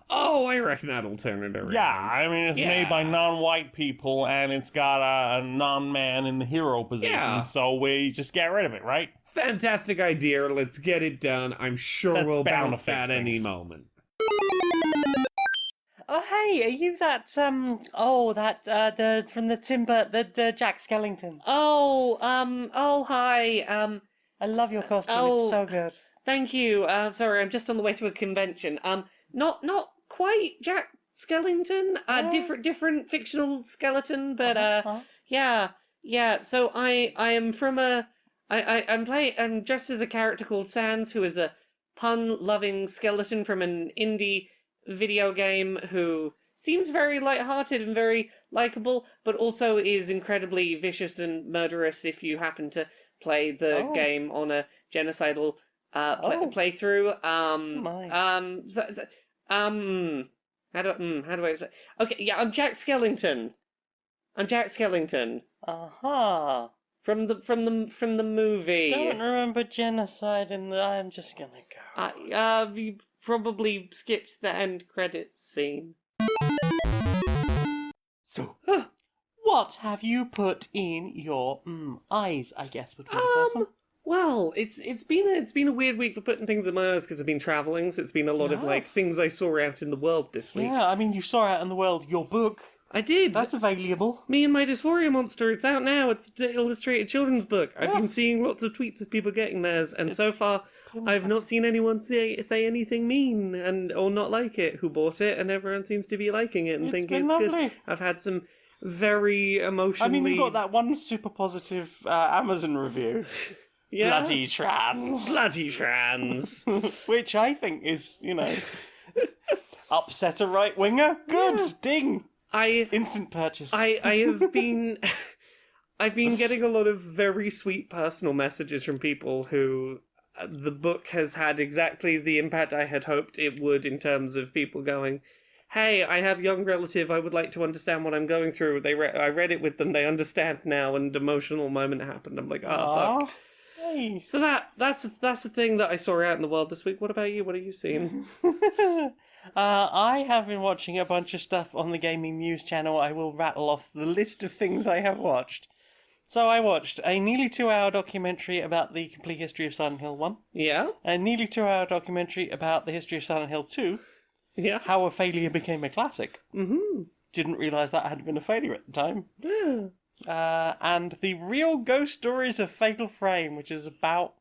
[SPEAKER 2] Oh, I reckon that'll turn it around.
[SPEAKER 1] Yeah, I mean, it's made by non-white people, and it's got a non-man in the hero position, so we just get rid of it, right?
[SPEAKER 2] Fantastic idea. Let's get it done. I'm sure we'll bounce back any moment.
[SPEAKER 1] Oh, hey, are you that, from the Tim Burton, the Jack Skellington?
[SPEAKER 2] Hi,
[SPEAKER 1] I love your costume, it's so good.
[SPEAKER 2] Thank you, sorry, I'm just on the way to a convention, not quite Jack Skellington, different fictional skeleton, but, so I am from I'm dressed as a character called Sans, who is a pun-loving skeleton from an indie video game who seems very lighthearted and very likable, but also is incredibly vicious and murderous if you happen to play the game on a genocidal playthrough. How do I explain? Okay, I'm Jack Skellington. From the movie.
[SPEAKER 1] Don't remember genocide in the. I'm just gonna go.
[SPEAKER 2] You probably skipped the end credits scene.
[SPEAKER 1] So, what have you put in your eyes? I guess would be the first one.
[SPEAKER 2] Well, it's been a weird week for putting things in my eyes because I've been traveling. So it's been a lot of things I saw out in the world this week.
[SPEAKER 1] Yeah, I mean, you saw out in the world your book.
[SPEAKER 2] I did.
[SPEAKER 1] That's available.
[SPEAKER 2] Me and My Dysphoria Monster. It's out now. It's an illustrated children's book. I've been seeing lots of tweets of people getting theirs, and so far I've not seen anyone say anything mean or not like it who bought it, and everyone seems to be liking it and thinking it's good. I've had some very emotional.
[SPEAKER 1] I mean, you got that one super positive Amazon review.
[SPEAKER 2] Yeah.
[SPEAKER 1] Bloody trans. Which I think is, upset a right winger. Good ding. Instant purchase.
[SPEAKER 2] I have been I've been getting a lot of very sweet personal messages from people who the book has had exactly the impact I had hoped it would, in terms of people going, hey, I have a young relative, I would like to understand what I'm going through. I read it with them, they understand now, and an emotional moment happened. I'm like, fuck.
[SPEAKER 1] Hey.
[SPEAKER 2] So that's the thing that I saw out in the world this week. What about you? What have you seen?
[SPEAKER 1] I have been watching a bunch of stuff on the gaming news channel. I will rattle off the list of things I have watched. So I watched a nearly 2-hour documentary about the complete history of Silent Hill 1,
[SPEAKER 2] Yeah?
[SPEAKER 1] a nearly 2-hour documentary about the history of Silent Hill 2,
[SPEAKER 2] Yeah?
[SPEAKER 1] how a failure became a classic.
[SPEAKER 2] Mm-hmm.
[SPEAKER 1] Didn't realise that had been a failure at the time.
[SPEAKER 2] Yeah.
[SPEAKER 1] And the real ghost stories of Fatal Frame, which is about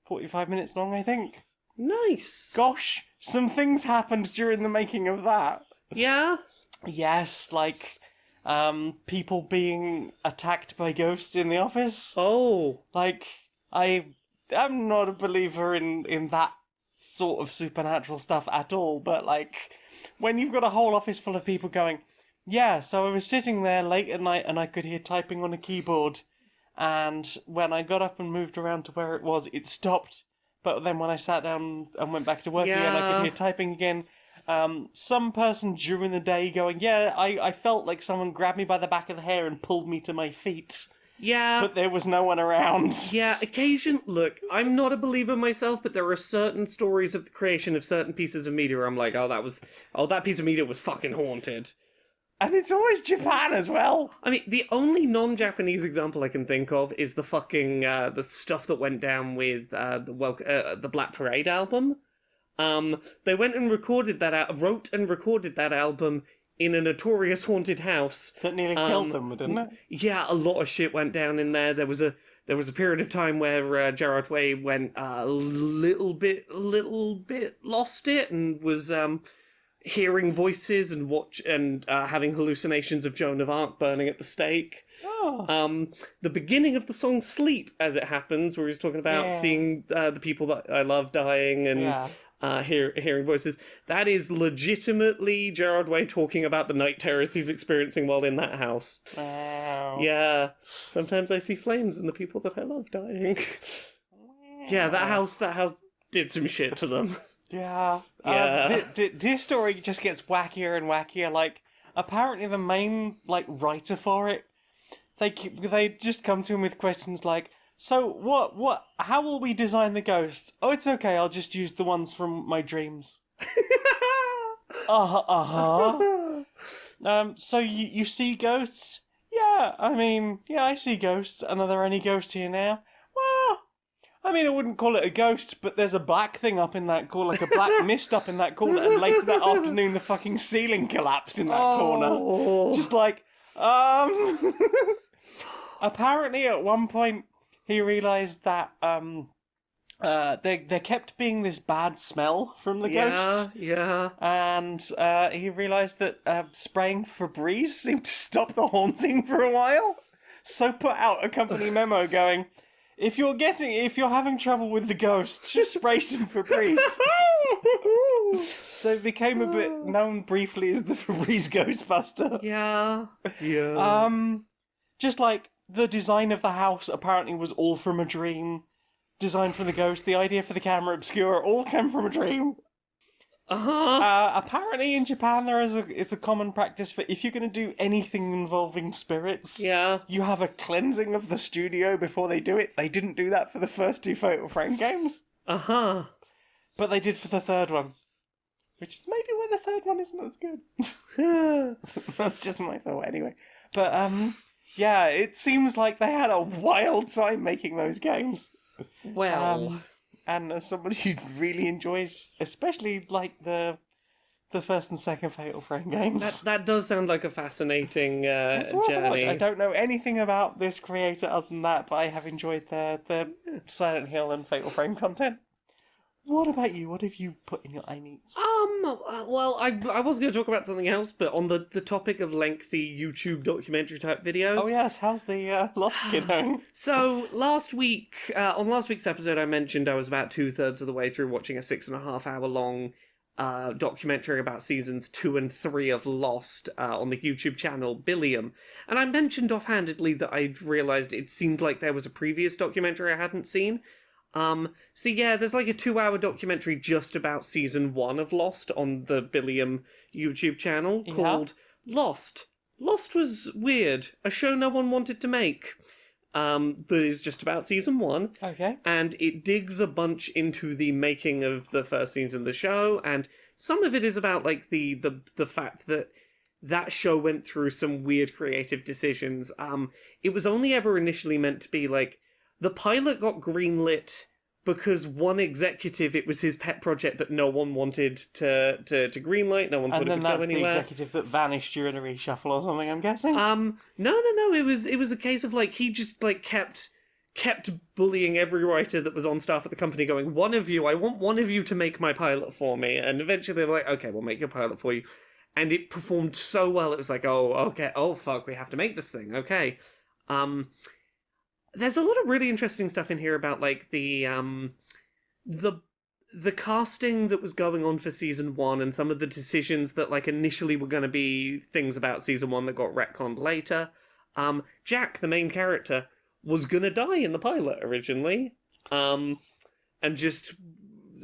[SPEAKER 1] 45 minutes long, I think.
[SPEAKER 2] Nice.
[SPEAKER 1] Gosh, some things happened during the making of that.
[SPEAKER 2] Yeah?
[SPEAKER 1] Yes, like people being attacked by ghosts in the office.
[SPEAKER 2] Oh.
[SPEAKER 1] Like, I'm not a believer in that sort of supernatural stuff at all, but like, when you've got a whole office full of people going, yeah, so I was sitting there late at night and I could hear typing on a keyboard, and when I got up and moved around to where it was, it stopped. But then when I sat down and went back to work again, I could hear typing again. Some person during the day going, yeah, I felt like someone grabbed me by the back of the hair and pulled me to my feet.
[SPEAKER 2] Yeah.
[SPEAKER 1] But there was no one around.
[SPEAKER 2] Yeah, Look, I'm not a believer myself, but there are certain stories of the creation of certain pieces of media where I'm like, that piece of media was fucking haunted.
[SPEAKER 1] And it's always Japan as well.
[SPEAKER 2] I mean, the only non-Japanese example I can think of is the fucking the stuff that went down with the Black Parade album. They went and wrote and recorded that album in a notorious haunted house
[SPEAKER 1] That nearly killed them, didn't it?
[SPEAKER 2] Yeah, a lot of shit went down in there. There was a period of time where Gerard Way went a little bit lost it and was hearing voices and having hallucinations of Joan of Arc burning at the stake.
[SPEAKER 1] Oh.
[SPEAKER 2] The beginning of the song "Sleep," as it happens, where he's talking about seeing the people that I love dying and hearing voices. That is legitimately Gerard Way talking about the night terrors he's experiencing while in that house.
[SPEAKER 1] Wow.
[SPEAKER 2] Yeah. Sometimes I see flames and the people that I love dying. Yeah, that house did some shit to them.
[SPEAKER 1] Yeah.
[SPEAKER 2] Yeah.
[SPEAKER 1] This story just gets wackier and wackier. Like, apparently the main, writer for it, they just come to him with questions like, so how will we design the ghosts? Oh, it's okay, I'll just use the ones from my dreams. So you see ghosts? Yeah, I see ghosts. And are there any ghosts here now? Well, I wouldn't call it a ghost, but there's a black thing up in that corner, like a black mist up in that corner, and later that afternoon the fucking ceiling collapsed in that corner. Just like, Apparently at one point he realised that there kept being this bad smell from the ghost.
[SPEAKER 2] Yeah.
[SPEAKER 1] And he realised that spraying Febreze seemed to stop the haunting for a while. So put out a company memo going, if you're having trouble with the ghost, just spray some Febreze. So it became a bit known briefly as the Febreze Ghostbuster.
[SPEAKER 2] Yeah. Yeah.
[SPEAKER 1] Just like the design of the house apparently was all from a dream. Design for the ghost, the idea for the camera obscura, all came from a dream. Apparently in Japan it's a common practice for if you're going to do anything involving spirits, you have a cleansing of the studio before they do it. They didn't do that for the first 2 Fatal Frame games. But they did for the third one. Which is maybe why the third one isn't as good. That's just my thought anyway. But yeah, it seems like they had a wild time making those games.
[SPEAKER 2] Well,
[SPEAKER 1] and as somebody who really enjoys, especially like the first and second Fatal Frame games,
[SPEAKER 2] that does sound like a fascinating
[SPEAKER 1] it's worth a watch.
[SPEAKER 2] journey.
[SPEAKER 1] I don't know anything about this creator other than that, but I have enjoyed their Silent Hill and Fatal Frame content. What about you? What have you put in your eye meats?
[SPEAKER 2] Well, I was going to talk about something else, but on the topic of lengthy YouTube documentary type videos.
[SPEAKER 1] Oh yes, how's the Lost Kid going?
[SPEAKER 2] So last week, on last week's episode, I mentioned I was about 2/3 of the way through watching a 6.5 hour long documentary about seasons 2 and 3 of Lost on the YouTube channel Billiam, and I mentioned offhandedly that I'd realised it seemed like there was a previous documentary I hadn't seen. So yeah, there's like a 2-hour documentary just about season 1 of Lost on the Billiam YouTube channel called Lost. Lost was weird. A show no one wanted to make. That is just about season 1.
[SPEAKER 1] Okay.
[SPEAKER 2] And it digs a bunch into the making of the first season of the show, and some of it is about like the fact that that show went through some weird creative decisions. It was only ever initially meant to be like the pilot got greenlit because one executive, it was his pet project that no one wanted to greenlight. No one thought it would go anywhere.
[SPEAKER 1] And then that's the executive that vanished during a reshuffle or something, I'm guessing?
[SPEAKER 2] No. It was a case of like he just like kept bullying every writer that was on staff at the company, going, I want one of you to make my pilot for me. And eventually they were like, okay, we'll make your pilot for you. And it performed so well, it was like, oh, okay, oh, fuck, we have to make this thing, okay. There's a lot of really interesting stuff in here about, like, the casting that was going on for Season 1 and some of the decisions that, like, initially were going to be things about Season 1 that got retconned later. Jack, the main character, was going to die in the pilot originally. And just...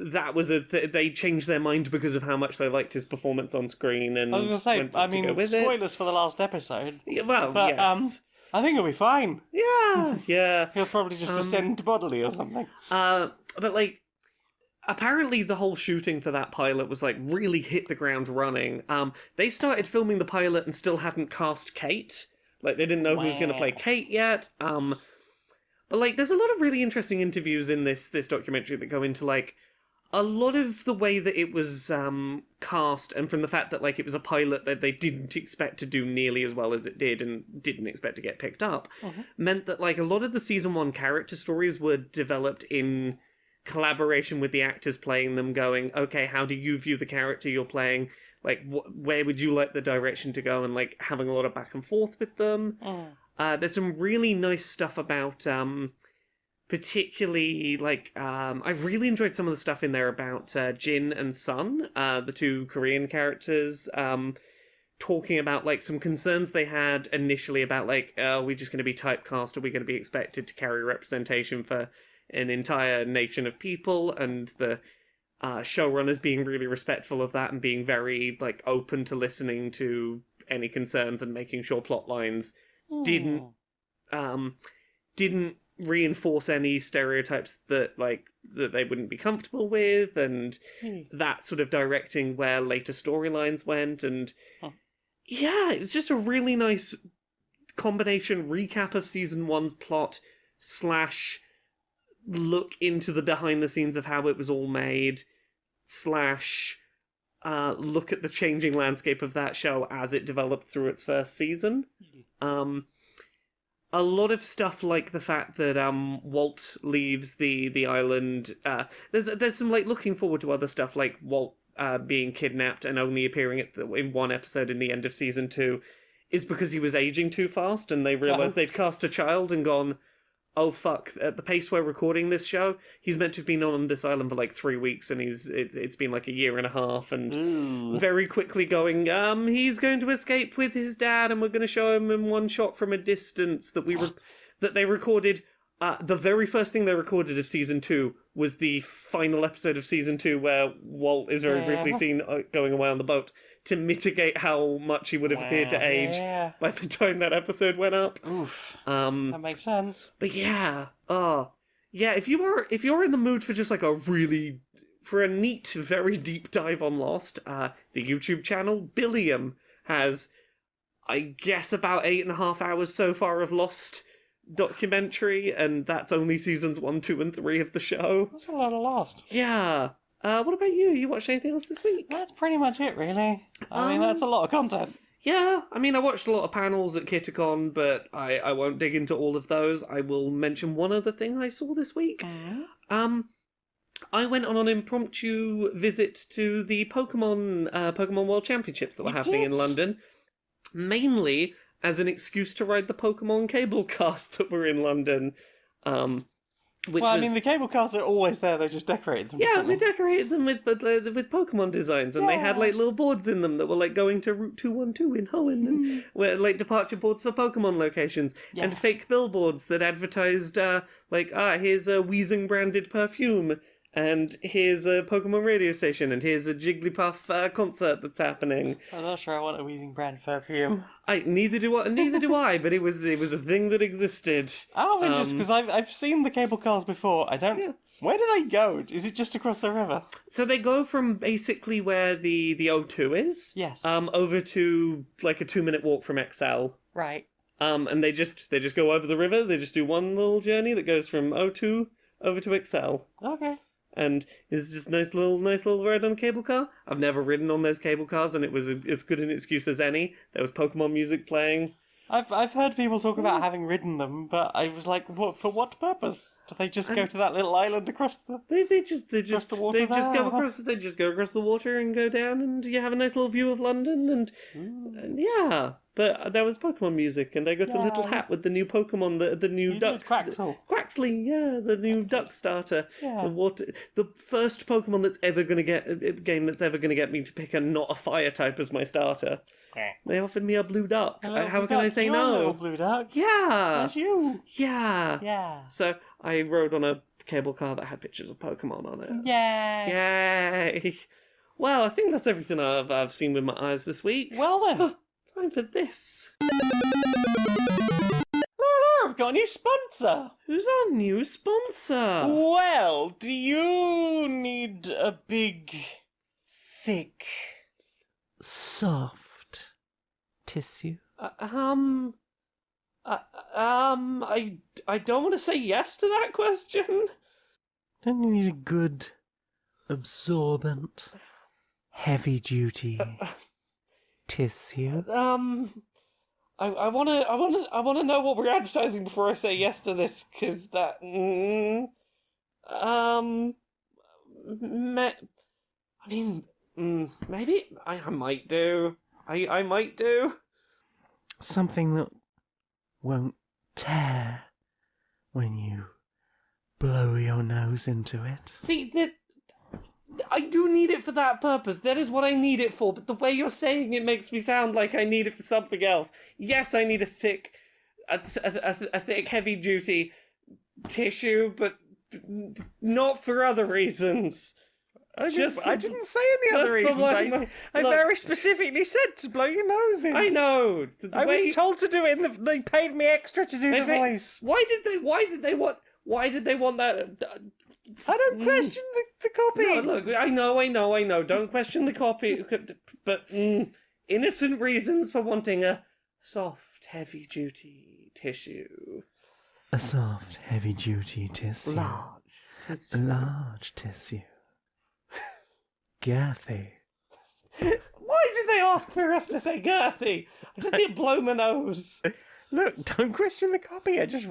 [SPEAKER 2] that was they changed their mind because of how much they liked his performance on screen. And
[SPEAKER 1] I was going to say, I mean, spoilers for the last episode.
[SPEAKER 2] Yeah, well,
[SPEAKER 1] but,
[SPEAKER 2] yes.
[SPEAKER 1] I think he'll be fine.
[SPEAKER 2] Yeah.
[SPEAKER 1] He'll probably just descend bodily or something.
[SPEAKER 2] But, like, apparently the whole shooting for that pilot was, like, really hit the ground running. They started filming the pilot and still hadn't cast Kate. Like, they didn't know who was going to play Kate yet. But, like, there's a lot of really interesting interviews in this documentary that go into, like, a lot of the way that it was cast, and from the fact that like it was a pilot that they didn't expect to do nearly as well as it did and didn't expect to get picked up, meant that like a lot of the Season 1 character stories were developed in collaboration with the actors playing them, going, okay, how do you view the character you're playing? Like, where would you like the direction to go? And like having a lot of back and forth with them. There's some really nice stuff about... particularly, like, I really enjoyed some of the stuff in there about Jin and Sun, the two Korean characters, talking about, like, some concerns they had initially about, like, are we just going to be typecast? Are we going to be expected to carry representation for an entire nation of people? And the showrunners being really respectful of that and being very, like, open to listening to any concerns and making sure plot lines didn't reinforce any stereotypes that they wouldn't be comfortable with, and that sort of directing where later storylines went. And yeah, it's just a really nice combination recap of Season 1's plot / look into the behind the scenes of how it was all made / look at the changing landscape of that show as it developed through its first season. A lot of stuff like the fact that Walt leaves the island. There's some like looking forward to other stuff like Walt being kidnapped and only appearing in one episode in the end of Season 2 is because he was aging too fast, and they realised they'd cast a child and gone, oh fuck, at the pace we're recording this show, he's meant to have been on this island for like 3 weeks, and it's been like a year and a half, and very quickly going, he's going to escape with his dad, and we're going to show him in one shot from a distance that they recorded. The very first thing they recorded of Season 2 was the final episode of Season 2 where Walt is very briefly seen going away on the boat to mitigate how much he would have appeared to age by the time that episode went up.
[SPEAKER 1] Oof. That makes sense.
[SPEAKER 2] But yeah, if you're in the mood for just like for a neat, very deep dive on Lost, the YouTube channel Billiam has, I guess, about 8.5 hours so far of Lost documentary, and that's only seasons 1, 2, and 3 of the show.
[SPEAKER 1] That's a lot of Lost.
[SPEAKER 2] Yeah. What about you? You watched anything else this week?
[SPEAKER 1] That's pretty much it, really. I mean, that's a lot of content.
[SPEAKER 2] Yeah, I mean, I watched a lot of panels at Kitacon, but I won't dig into all of those. I will mention one other thing I saw this week. I went on an impromptu visit to the Pokemon World Championships that were happening in London, mainly as an excuse to ride the Pokemon cable cast that were in London.
[SPEAKER 1] I mean, the cable cars are always there, they just decorated them.
[SPEAKER 2] Yeah, they decorated them with Pokemon designs, and they had like little boards in them that were like going to Route 212 in Hoenn, and were like departure boards for Pokemon locations, and fake billboards that advertised here's a Weezing branded perfume, and here's a Pokemon radio station, and here's a Jigglypuff concert that's happening.
[SPEAKER 1] I'm not sure I want a Weezing brand perfume.
[SPEAKER 2] Neither do I, but it was a thing that existed.
[SPEAKER 1] I'm interested because I've seen the cable cars before. I don't.
[SPEAKER 2] Yeah.
[SPEAKER 1] Where do they go? Is it just across the river?
[SPEAKER 2] So they go from basically where the O2 is,
[SPEAKER 1] Yes.
[SPEAKER 2] over to like a 2-minute walk from XL.
[SPEAKER 1] Right.
[SPEAKER 2] And they just go over the river. They just do one little journey that goes from O2 over to XL.
[SPEAKER 1] Okay.
[SPEAKER 2] And it's just nice little ride on a cable car. I've never ridden on those cable cars, and it was as good an excuse as any. There was Pokemon music playing.
[SPEAKER 1] I've heard people talk about having ridden them, but I was like, for what purpose? Do they just go to that little island across the?
[SPEAKER 2] They just
[SPEAKER 1] the water
[SPEAKER 2] go
[SPEAKER 1] there?
[SPEAKER 2] across the water and go down, and you have a nice little view of London, and yeah. But there was Pokemon music, and I got a little hat with the new Pokemon, the new
[SPEAKER 1] You
[SPEAKER 2] duck,
[SPEAKER 1] did Quaxley.
[SPEAKER 2] Quaxley, yeah, the new duck starter.
[SPEAKER 1] Yeah.
[SPEAKER 2] The first Pokemon that's ever gonna get a game that's ever gonna get me to pick not a fire type as my starter. They offered me a blue duck. How can I say
[SPEAKER 1] You're a
[SPEAKER 2] no?
[SPEAKER 1] little blue duck.
[SPEAKER 2] Yeah.
[SPEAKER 1] That's you.
[SPEAKER 2] Yeah.
[SPEAKER 1] Yeah.
[SPEAKER 2] So I rode on a cable car that had pictures of Pokemon on it.
[SPEAKER 1] Yay.
[SPEAKER 2] Yay! Well, I think that's everything I've seen with my eyes this week.
[SPEAKER 1] Well then.
[SPEAKER 2] Time for this.
[SPEAKER 1] We've got a new sponsor.
[SPEAKER 2] Who's our new sponsor?
[SPEAKER 1] Well, do you need a big, thick, soft tissue?
[SPEAKER 2] I don't want to say yes to that question.
[SPEAKER 1] Don't you need a good, absorbent, heavy-duty tissue?
[SPEAKER 2] I wanna know what we're advertising before I say yes to this, because that. Maybe I might do. I might do.
[SPEAKER 1] Something that won't tear when you blow your nose into it.
[SPEAKER 2] See, I do need it for that purpose. That is what I need it for. But the way you're saying it makes me sound like I need it for something else. Yes, I need a thick, heavy-duty tissue, but not for other reasons.
[SPEAKER 1] I didn't say any other reasons. I very specifically said to blow your nose in.
[SPEAKER 2] I know.
[SPEAKER 1] I was told to do it, and they paid me extra to do the voice.
[SPEAKER 2] Why did they want that?
[SPEAKER 1] I don't question the copy.
[SPEAKER 2] No, look, I know. Don't question the copy, but innocent reasons for wanting a soft, heavy-duty tissue.
[SPEAKER 1] A soft, heavy-duty tissue. Large tissue. Girthy.
[SPEAKER 2] Why did they ask for us to say girthy? I just need to blow my nose.
[SPEAKER 1] Look, don't question the copy. I just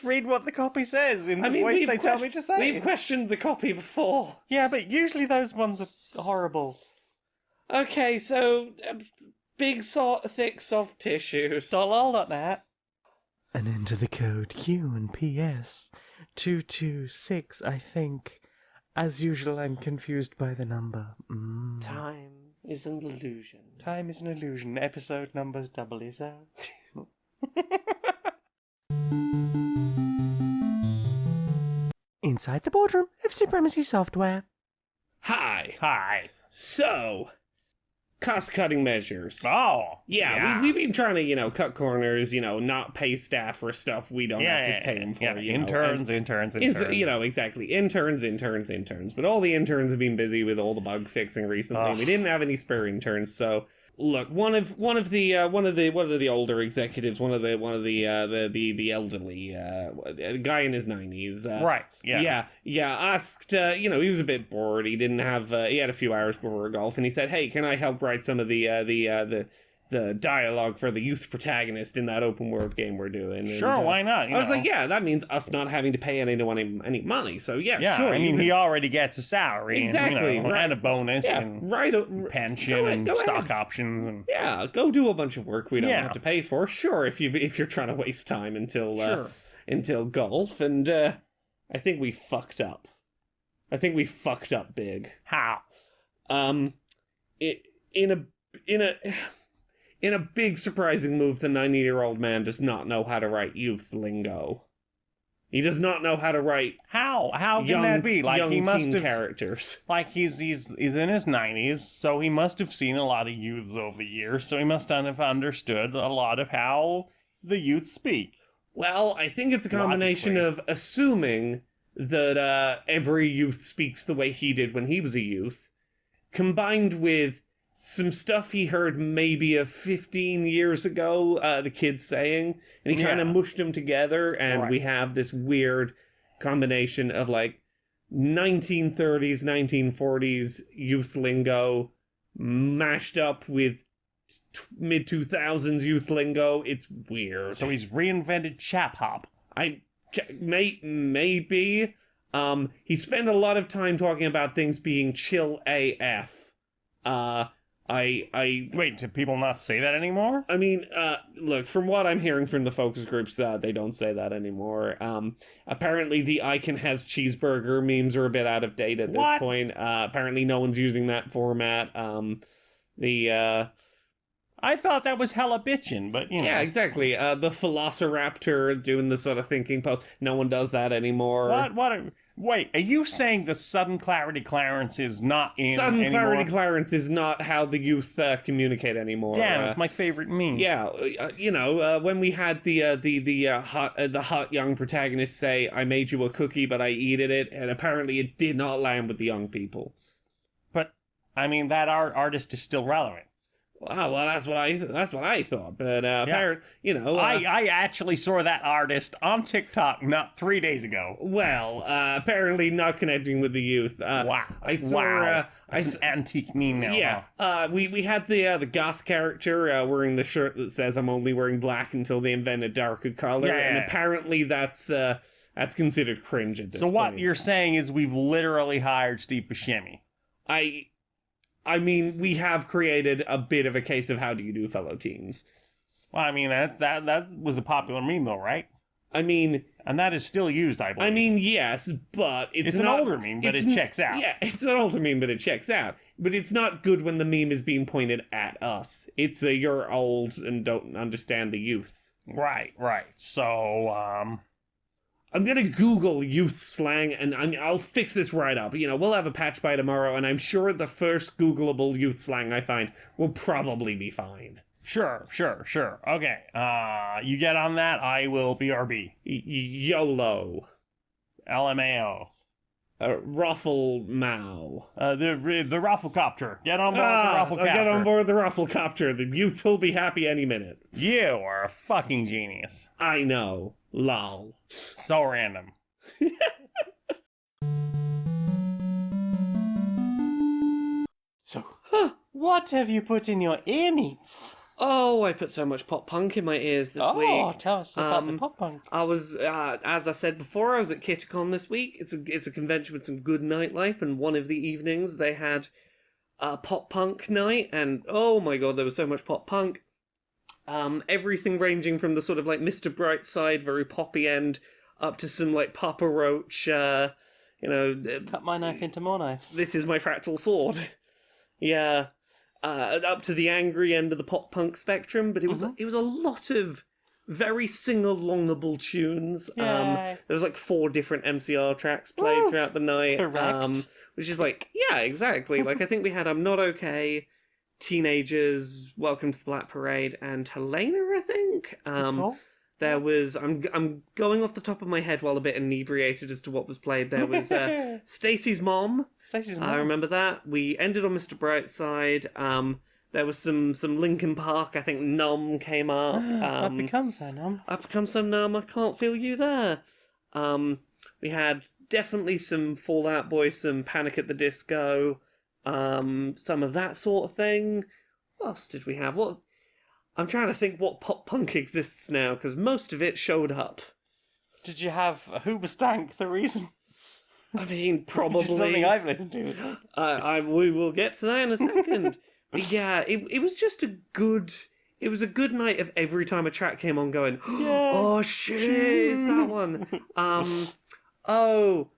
[SPEAKER 1] read what the copy says in the voice they tell me to say.
[SPEAKER 2] We've questioned the copy before.
[SPEAKER 1] Yeah, but usually those ones are horrible.
[SPEAKER 2] Okay, so big, thick, soft tissues.
[SPEAKER 1] .lol.net. And enter the code Q&PS 226, I think. As usual, I'm confused by the number.
[SPEAKER 2] Time is an illusion.
[SPEAKER 1] Time is an illusion. Episode numbers doubly so. Inside the boardroom of Supremacy Software.
[SPEAKER 2] Hi. So, cost-cutting measures.
[SPEAKER 3] Oh,
[SPEAKER 2] Yeah, we've been trying to, cut corners, not pay staff for stuff we don't have to pay them for.
[SPEAKER 3] Interns.
[SPEAKER 2] Exactly. Interns. But all the interns have been busy with all the bug fixing recently. We didn't have any spare interns, so look, one of the older executives, one of the elderly, a guy in his 90s,
[SPEAKER 3] right,
[SPEAKER 2] asked, he was a bit bored. He didn't have, he had a few hours before golf, and he said, "Hey, can I help write some of the dialogue for the youth protagonist in that open world game we're doing?" And,
[SPEAKER 3] sure, why not?
[SPEAKER 2] I was like, yeah, that means us not having to pay anyone any money. So
[SPEAKER 3] yeah,
[SPEAKER 2] sure.
[SPEAKER 3] I mean, he already gets a salary,
[SPEAKER 2] exactly,
[SPEAKER 3] and a bonus, and pension, stock options, and
[SPEAKER 2] go do a bunch of work we don't have to pay for. Sure, if you're trying to waste time until golf, and I think we fucked up. I think we fucked up big.
[SPEAKER 3] How?
[SPEAKER 2] In a big surprising move, the 90-year-old man does not know how to write youth lingo. He does not know how to write
[SPEAKER 3] How can that be? Like
[SPEAKER 2] young
[SPEAKER 3] he must
[SPEAKER 2] teen
[SPEAKER 3] have
[SPEAKER 2] characters.
[SPEAKER 3] like he's in his 90s, so he must have seen a lot of youths over the years, so he must have understood a lot of how the youth speak.
[SPEAKER 2] Well, I think it's a combination
[SPEAKER 3] Logically.
[SPEAKER 2] of assuming that every youth speaks the way he did when he was a youth, combined with some stuff he heard maybe 15 years ago, the kids saying, and he kind of
[SPEAKER 3] Yeah.
[SPEAKER 2] mushed them together, and
[SPEAKER 3] Right.
[SPEAKER 2] we have this weird combination of like 1930s, 1940s youth lingo mashed up with mid 2000s youth lingo. It's weird.
[SPEAKER 3] So he's reinvented chap hop.
[SPEAKER 2] Maybe. He spent a lot of time talking about things being chill AF. I
[SPEAKER 3] Wait, do people not say that anymore?
[SPEAKER 2] I mean, look, from what I'm hearing from the focus groups, they don't say that anymore. Apparently the I can has cheeseburger memes are a bit out of date at this
[SPEAKER 3] What?
[SPEAKER 2] point. Apparently no one's using that format.
[SPEAKER 3] I thought that was hella bitchin', but you know.
[SPEAKER 2] Yeah, exactly. The Velociraptor doing the sort of thinking pose. No one does that anymore.
[SPEAKER 3] Wait, are you saying the sudden clarity Clarence is not in
[SPEAKER 2] Sudden
[SPEAKER 3] anymore?
[SPEAKER 2] clarity Clarence is not how the youth communicate anymore.
[SPEAKER 3] Damn, it's my favorite meme.
[SPEAKER 2] Yeah, when we had the hot young protagonist say, "I made you a cookie, but I eat it," and apparently it did not land with the young people.
[SPEAKER 3] But I mean, that artist is still relevant.
[SPEAKER 2] Wow, well, that's what I thought. But apparently,
[SPEAKER 3] I actually saw that artist on TikTok not 3 days ago.
[SPEAKER 2] well, apparently not connecting with the youth.
[SPEAKER 3] Wow!
[SPEAKER 2] I saw.
[SPEAKER 3] That's an antique meme now.
[SPEAKER 2] Yeah,
[SPEAKER 3] huh?
[SPEAKER 2] we had the goth character wearing the shirt that says "I'm only wearing black until they invent a darker color,"
[SPEAKER 3] Yeah.
[SPEAKER 2] and apparently that's considered cringe at this
[SPEAKER 3] So
[SPEAKER 2] point.
[SPEAKER 3] what you're saying is we've literally hired Steve Buscemi.
[SPEAKER 2] I mean, we have created a bit of a case of how do you do, fellow teens.
[SPEAKER 3] Well, I mean that was a popular meme though, right?
[SPEAKER 2] I mean,
[SPEAKER 3] And that is still used, I believe.
[SPEAKER 2] yes, but
[SPEAKER 3] It's
[SPEAKER 2] not,
[SPEAKER 3] an older meme, but it checks out.
[SPEAKER 2] Yeah, it's an older meme, but it checks out. But it's not good when the meme is being pointed at us. It's you're old and don't understand the youth.
[SPEAKER 3] Right. So,
[SPEAKER 2] I'm gonna Google youth slang, and I'll fix this right up. We'll have a patch by tomorrow, and I'm sure the first Googleable youth slang I find will probably be fine.
[SPEAKER 3] Sure. Okay, you get on that, I will BRB.
[SPEAKER 2] YOLO.
[SPEAKER 3] LMAO.
[SPEAKER 2] Ruffle Mao.
[SPEAKER 3] The Rafflecopter. Get on board the Rafflecopter.
[SPEAKER 2] I'll get on board the Rafflecopter. The youth will be happy any minute.
[SPEAKER 3] You are a fucking genius.
[SPEAKER 2] I know. Lol.
[SPEAKER 3] So random.
[SPEAKER 1] So, what have you put in your ear meats?
[SPEAKER 2] Oh, I put so much pop punk in my ears this week.
[SPEAKER 1] Tell us about the
[SPEAKER 2] Um,
[SPEAKER 1] pop punk.
[SPEAKER 2] I was, as I said before, I was at Kitacon this week. It's a convention with some good nightlife, and one of the evenings they had a pop punk night, and oh my god, there was so much pop punk. Everything ranging from the sort of like Mr. Brightside, very poppy end, up to some like Papa Roach,
[SPEAKER 1] Cut my knife into more knives.
[SPEAKER 2] this is my fractal sword. Yeah. Up to the angry end of the pop punk spectrum, but it was a lot of very sing-alongable tunes.
[SPEAKER 1] Yay.
[SPEAKER 2] There was like 4 different MCR tracks played
[SPEAKER 1] Woo.
[SPEAKER 2] throughout the night.
[SPEAKER 1] Correct.
[SPEAKER 2] Which is like, yeah, exactly. Like I think we had I'm Not Okay, Teenagers, Welcome to the Black Parade, and Helena, I think.
[SPEAKER 1] Cool.
[SPEAKER 2] There was I'm going off the top of my head while a bit inebriated as to what was played. There was Stacey's Mom.
[SPEAKER 1] Stacey's
[SPEAKER 2] I remember that. We ended on Mr. Brightside. There was some Linkin Park. I think Numb came up.
[SPEAKER 1] I've become so numb.
[SPEAKER 2] I've become so numb. I can't feel you there. We had definitely some Fall Out Boy, some Panic at the Disco, some of that sort of thing. What else did we have? What? I'm trying to think what pop punk exists now because most of it showed up.
[SPEAKER 1] Did you have Hoobastank, the reason?
[SPEAKER 2] I mean, probably.
[SPEAKER 1] Which is something I've listened to.
[SPEAKER 2] We will get to that in a second. But yeah, it was just a good night of every time a track came on going, oh shit, it's that one.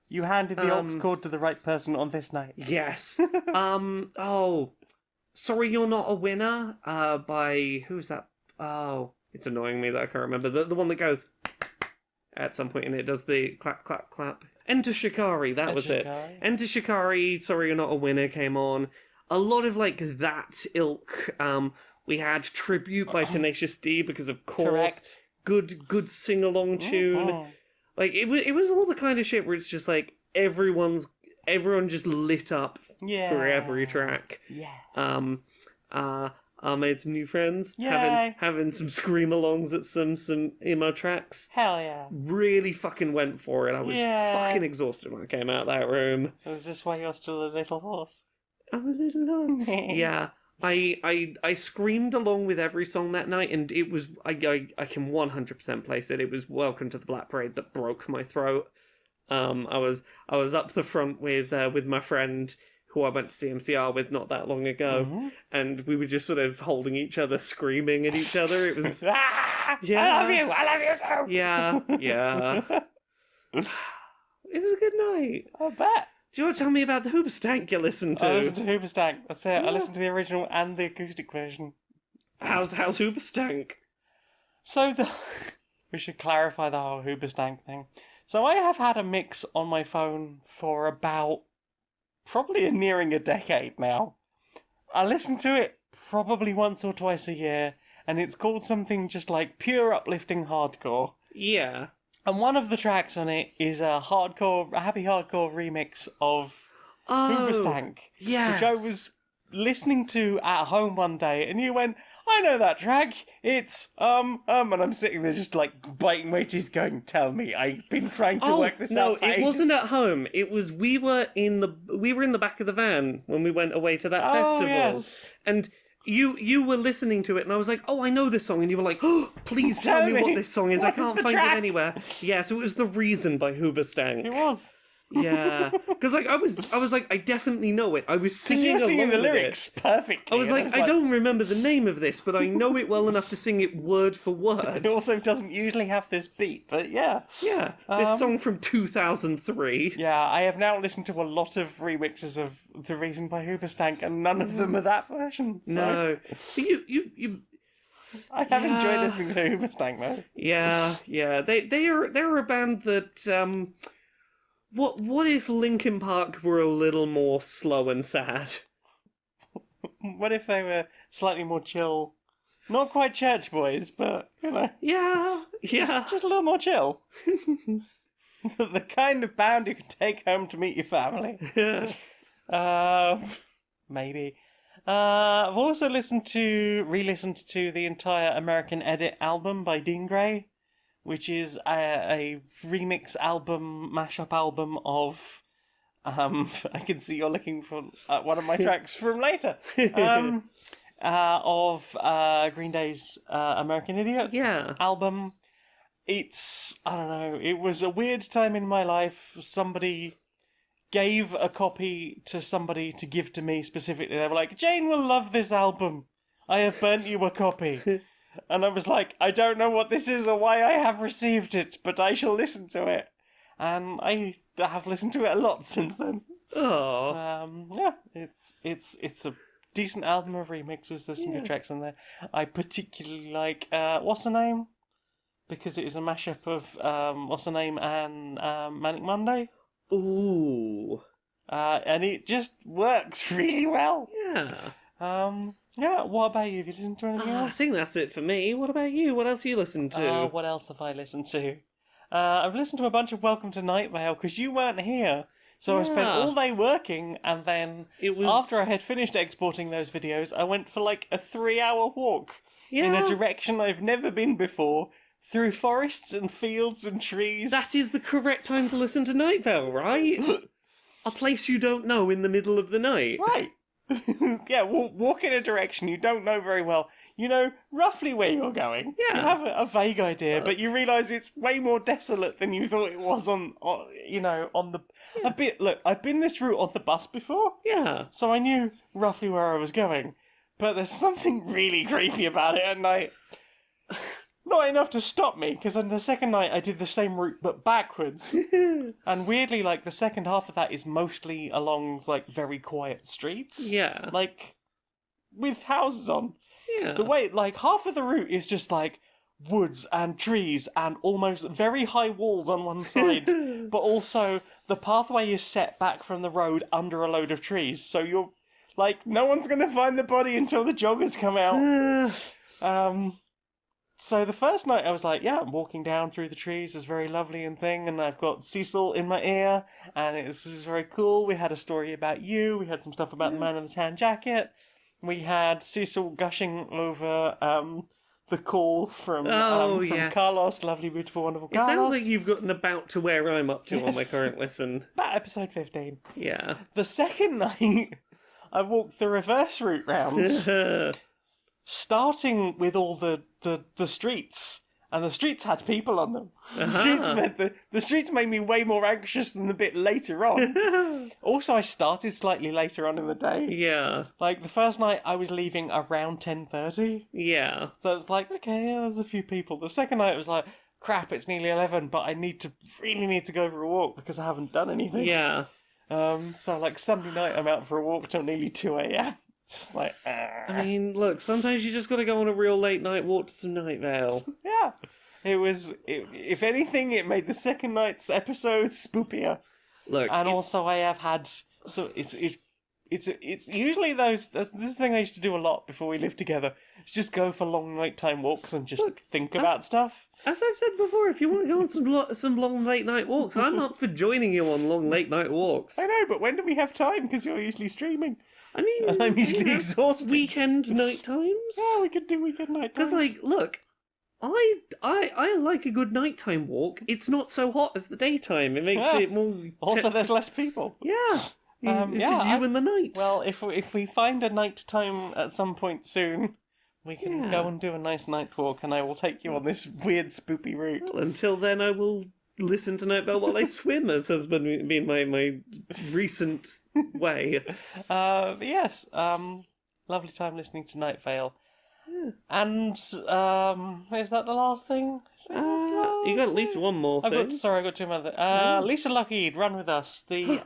[SPEAKER 1] You handed the aux cord to the right person on this night.
[SPEAKER 2] Yes. Sorry You're Not a Winner, by, who's that? Oh, it's annoying me that I can't remember. The one that goes, at some point, and it does the clap, clap, clap. Enter Shikari, that was it. Enter Shikari, Sorry You're Not a Winner came on. A lot of, like, that ilk. We had Tribute by Tenacious D, because of course, good sing-along tune. Like, it was all the kind of shit where it's just like, everyone just lit up for every track.
[SPEAKER 1] Yeah.
[SPEAKER 2] I made some new friends.
[SPEAKER 1] Yay.
[SPEAKER 2] Having some scream-alongs at some emo tracks.
[SPEAKER 1] Hell yeah.
[SPEAKER 2] Really fucking went for it. I was fucking exhausted when I came out of that room.
[SPEAKER 1] Is this why you're still a little horse?
[SPEAKER 2] I'm a little lost. Yeah. I screamed along with every song that night, and it was I can 100% place it. It was Welcome to the Black Parade that broke my throat. I was up the front with my friend who I went to CMCR with not that long ago, and we were just sort of holding each other, screaming at each other. It was
[SPEAKER 1] I love you too.
[SPEAKER 2] Yeah. It was a good night.
[SPEAKER 1] I bet.
[SPEAKER 2] Do you want to tell me about the Hoobastank you listened to?
[SPEAKER 1] I listened to Hoobastank. That's it. I listened to the original and the acoustic version.
[SPEAKER 2] How's Hoobastank?
[SPEAKER 1] So we should clarify the whole Hoobastank thing. So I have had a mix on my phone for about probably nearing a decade now. I listen to it probably once or twice a year, and it's called something just like Pure Uplifting Hardcore.
[SPEAKER 2] Yeah.
[SPEAKER 1] And one of the tracks on it is a happy hardcore remix of Hoobastank.
[SPEAKER 2] Yes.
[SPEAKER 1] Which I was listening to at home one day, and you went, I know that track. It's, and I'm sitting there just like biting my teeth going, tell me, I've been trying to work this out.
[SPEAKER 2] No, it wasn't at home. It was, we were in the back of the van when we went away to that festival.
[SPEAKER 1] Yes.
[SPEAKER 2] And you were listening to it, and I was like, oh, I know this song. And you were like, oh, please tell me what this song is. I can't find it anywhere. Yeah, so it was The Reason by Hoobastank.
[SPEAKER 1] It was.
[SPEAKER 2] Yeah, because like I was like, I definitely know it. I was singing
[SPEAKER 1] you were singing
[SPEAKER 2] along
[SPEAKER 1] the
[SPEAKER 2] with
[SPEAKER 1] lyrics
[SPEAKER 2] it.
[SPEAKER 1] perfectly.
[SPEAKER 2] I was like, I don't remember the name of this, but I know it well enough to sing it word for word.
[SPEAKER 1] It also doesn't usually have this beat, but yeah.
[SPEAKER 2] Yeah, this song from 2003.
[SPEAKER 1] Yeah, I have now listened to a lot of remixes of The Reason by Hoobastank, and none of them are that version. So
[SPEAKER 2] No, but you.
[SPEAKER 1] I have enjoyed listening to Hoobastank though.
[SPEAKER 2] Yeah. They're a band that What if Linkin Park were a little more slow and sad?
[SPEAKER 1] What if they were slightly more chill? Not quite church boys, but, you know.
[SPEAKER 2] Yeah.
[SPEAKER 1] Just a little more chill. The kind of band you can take home to meet your family. Maybe. I've also re-listened to the entire American Edit album by Dean Gray, which is a remix album, mashup album of, I can see you're looking for one of my tracks from later, of Green Day's American Idiot album. It's, I don't know, it was a weird time in my life. Somebody gave a copy to somebody to give to me specifically. They were like, Jane will love this album. I have burnt you a copy. And I was like, I don't know what this is or why I have received it, but I shall listen to it. And I have listened to it a lot since then.
[SPEAKER 2] Oh.
[SPEAKER 1] Yeah, it's a decent album of remixes. There's some good tracks in there. I particularly like What's Her Name? Because it is a mashup of What's Her Name and Manic Monday.
[SPEAKER 2] Ooh.
[SPEAKER 1] And it just works really well.
[SPEAKER 2] Yeah.
[SPEAKER 1] Yeah, what about you? Have you listened to anything else?
[SPEAKER 2] I think that's it for me. What about you? What else have you listened to?
[SPEAKER 1] What else have I listened to? I've listened to a bunch of Welcome to Night Vale because you weren't here. So I spent all day working, and then after I had finished exporting those videos, I went for like a 3-hour walk in a direction I've never been before, through forests and fields and trees.
[SPEAKER 2] That is the correct time to listen to Night Vale, right? A place you don't know in the middle of the night.
[SPEAKER 1] Right. Yeah, walk in a direction you don't know very well. You know roughly where you're going.
[SPEAKER 2] Yeah.
[SPEAKER 1] You have a vague idea, but you realise it's way more desolate than you thought it was on the... Yeah. I've been this route on the bus before.
[SPEAKER 2] Yeah.
[SPEAKER 1] So I knew roughly where I was going. But there's something really creepy about it at night. Not enough to stop me, because on the second night I did the same route but backwards. And weirdly, like, the second half of that is mostly along, like, very quiet streets.
[SPEAKER 2] Yeah.
[SPEAKER 1] Like, with houses on.
[SPEAKER 2] Yeah.
[SPEAKER 1] The way, like, half of the route is just, like, woods and trees and almost very high walls on one side, but also the pathway is set back from the road under a load of trees, so you're like, no one's going to find the body until the joggers come out. So the first night I was like, yeah, I'm walking down through the trees, it's very lovely and thing, and I've got Cecil in my ear, and this is very cool. We had a story about you, we had some stuff about the man in the tan jacket, we had Cecil gushing over the call from
[SPEAKER 2] yes.
[SPEAKER 1] Carlos, lovely, beautiful, wonderful
[SPEAKER 2] It
[SPEAKER 1] Carlos.
[SPEAKER 2] sounds like you've gotten about to where I'm up to on my
[SPEAKER 1] Yes.
[SPEAKER 2] current listen.
[SPEAKER 1] About episode 15.
[SPEAKER 2] Yeah.
[SPEAKER 1] The second night, I walked the reverse route round, starting with all the streets, and the streets had people on them. The streets made me way more anxious than the bit later on. Also, I started slightly later on in the day.
[SPEAKER 2] Yeah.
[SPEAKER 1] Like, the first night, I was leaving around 10:30.
[SPEAKER 2] Yeah.
[SPEAKER 1] So it was like, okay, yeah, there's a few people. The second night, it was like, crap, it's nearly 11, but I really need to go for a walk because I haven't done anything.
[SPEAKER 2] Yeah.
[SPEAKER 1] So, like, Sunday night, I'm out for a walk till nearly 2 a.m. Just like,
[SPEAKER 2] I mean, look, sometimes you just gotta go on a real late night walk to some Night Vale.
[SPEAKER 1] yeah. If anything, it made the second night's episode spoopier.
[SPEAKER 2] Look,
[SPEAKER 1] And also, I have had, so it's usually this thing I used to do a lot before we lived together. Is just go for long nighttime walks and just think about stuff.
[SPEAKER 2] as I've said before, if you want to go on some long late night walks, I'm up for joining you on long late night walks.
[SPEAKER 1] I know, but when do we have time? Because you're usually streaming.
[SPEAKER 2] I mean,
[SPEAKER 1] And I'm usually exhausted.
[SPEAKER 2] Weekend night times.
[SPEAKER 1] Yeah, we could do weekend night
[SPEAKER 2] Because,
[SPEAKER 1] times.
[SPEAKER 2] like, look, I like a good nighttime walk. It's not so hot as the daytime. It makes it more.
[SPEAKER 1] Also, there's less people.
[SPEAKER 2] Yeah. It's just you and the night.
[SPEAKER 1] Well, if we find a night time at some point soon, we can go and do a nice night walk, and I will take you on this weird spoopy route.
[SPEAKER 2] Well, until then, I will listen to Night Vale while I swim, as has been my recent way.
[SPEAKER 1] Yes, lovely time listening to Night Vale. And is that the last thing?
[SPEAKER 2] You got at least one more thing.
[SPEAKER 1] I got two more. Lisa Lockheed, Run With Us, the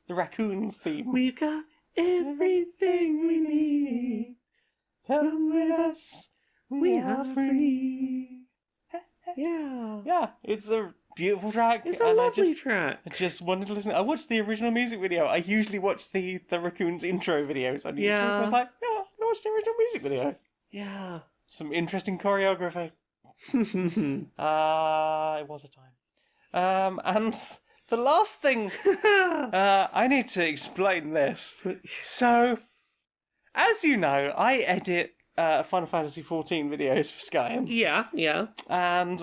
[SPEAKER 1] raccoons theme.
[SPEAKER 2] We've got everything we need.
[SPEAKER 1] Come with us, we are free.
[SPEAKER 2] Yeah.
[SPEAKER 1] Yeah, it's a beautiful track.
[SPEAKER 2] It's a
[SPEAKER 1] and
[SPEAKER 2] lovely track.
[SPEAKER 1] I just wanted to listen. I watched the original music video. I usually watch the raccoons intro videos on YouTube.
[SPEAKER 2] Yeah.
[SPEAKER 1] I was like, no, I watched the original music video.
[SPEAKER 2] Yeah.
[SPEAKER 1] Some interesting choreography. It was a time. And the last thing, I need to explain this. So, as you know, I edit Final Fantasy XIV videos for Skyrim.
[SPEAKER 2] Yeah.
[SPEAKER 1] And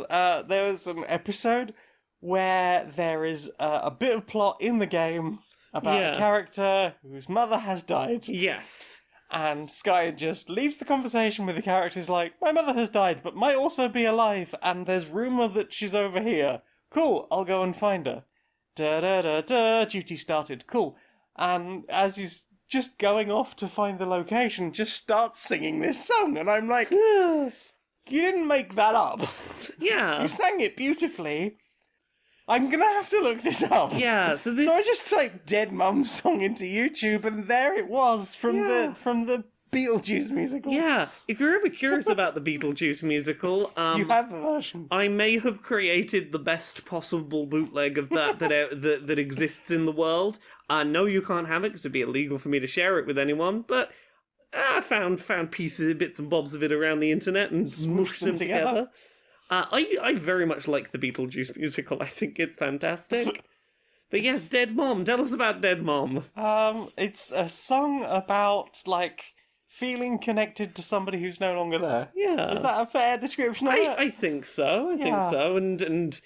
[SPEAKER 1] there was an episode where there is a bit of plot in the game about a character whose mother has died.
[SPEAKER 2] Yes.
[SPEAKER 1] And Sky just leaves the conversation with the characters like, my mother has died, but might also be alive, and there's rumour that she's over here. Cool, I'll go and find her. Da-da-da-da, duty started. Cool. And as he's just going off to find the location, just starts singing this song, and I'm like, you didn't make that up.
[SPEAKER 2] Yeah.
[SPEAKER 1] You sang it beautifully. I'm gonna have to look this up.
[SPEAKER 2] Yeah, so
[SPEAKER 1] I just typed "Dead Mum" song into YouTube, and there it was from the Beetlejuice musical.
[SPEAKER 2] Yeah, if you're ever curious about the Beetlejuice musical,
[SPEAKER 1] You have the version.
[SPEAKER 2] I may have created the best possible bootleg of that exists in the world. No, you can't have it because it'd be illegal for me to share it with anyone. But I found pieces, bits and bobs of it around the internet and smooshed them together. I very much like the Beetlejuice musical. I think it's fantastic. But yes, Dead Mom. Tell us about Dead Mom.
[SPEAKER 1] It's a song about, like, feeling connected to somebody who's no longer there.
[SPEAKER 2] Yeah.
[SPEAKER 1] Is that a fair description of it?
[SPEAKER 2] I think so. I think so. And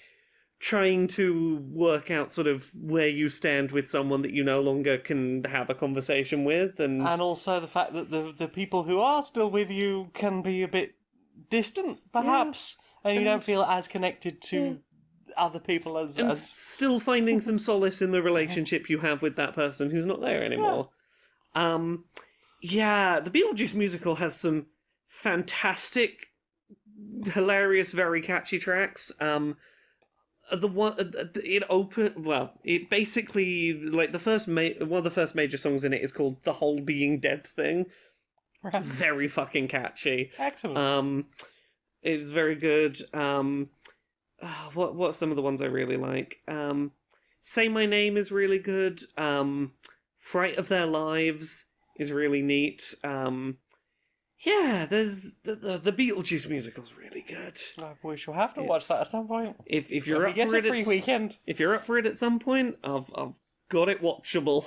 [SPEAKER 2] trying to work out sort of where you stand with someone that you no longer can have a conversation with. And
[SPEAKER 1] also the fact that the people who are still with you can be a bit distant, perhaps. And you don't feel as connected to other people as
[SPEAKER 2] still finding some solace in the relationship you have with that person who's not there anymore. The Beetlejuice musical has some fantastic, hilarious, very catchy tracks. It basically, like, one of the first major songs in it is called "The Whole Being Dead Thing." Very fucking catchy.
[SPEAKER 1] Excellent.
[SPEAKER 2] is very good. What's some of the ones I really like? Say My Name is really good. Fright of Their Lives is really neat. Yeah, there's the Beetlejuice musical's really good.
[SPEAKER 1] We shall have to watch that at some point.
[SPEAKER 2] If you're up
[SPEAKER 1] Get
[SPEAKER 2] for
[SPEAKER 1] a
[SPEAKER 2] it,
[SPEAKER 1] free weekend.
[SPEAKER 2] if you're up for it at some point, I've got it watchable.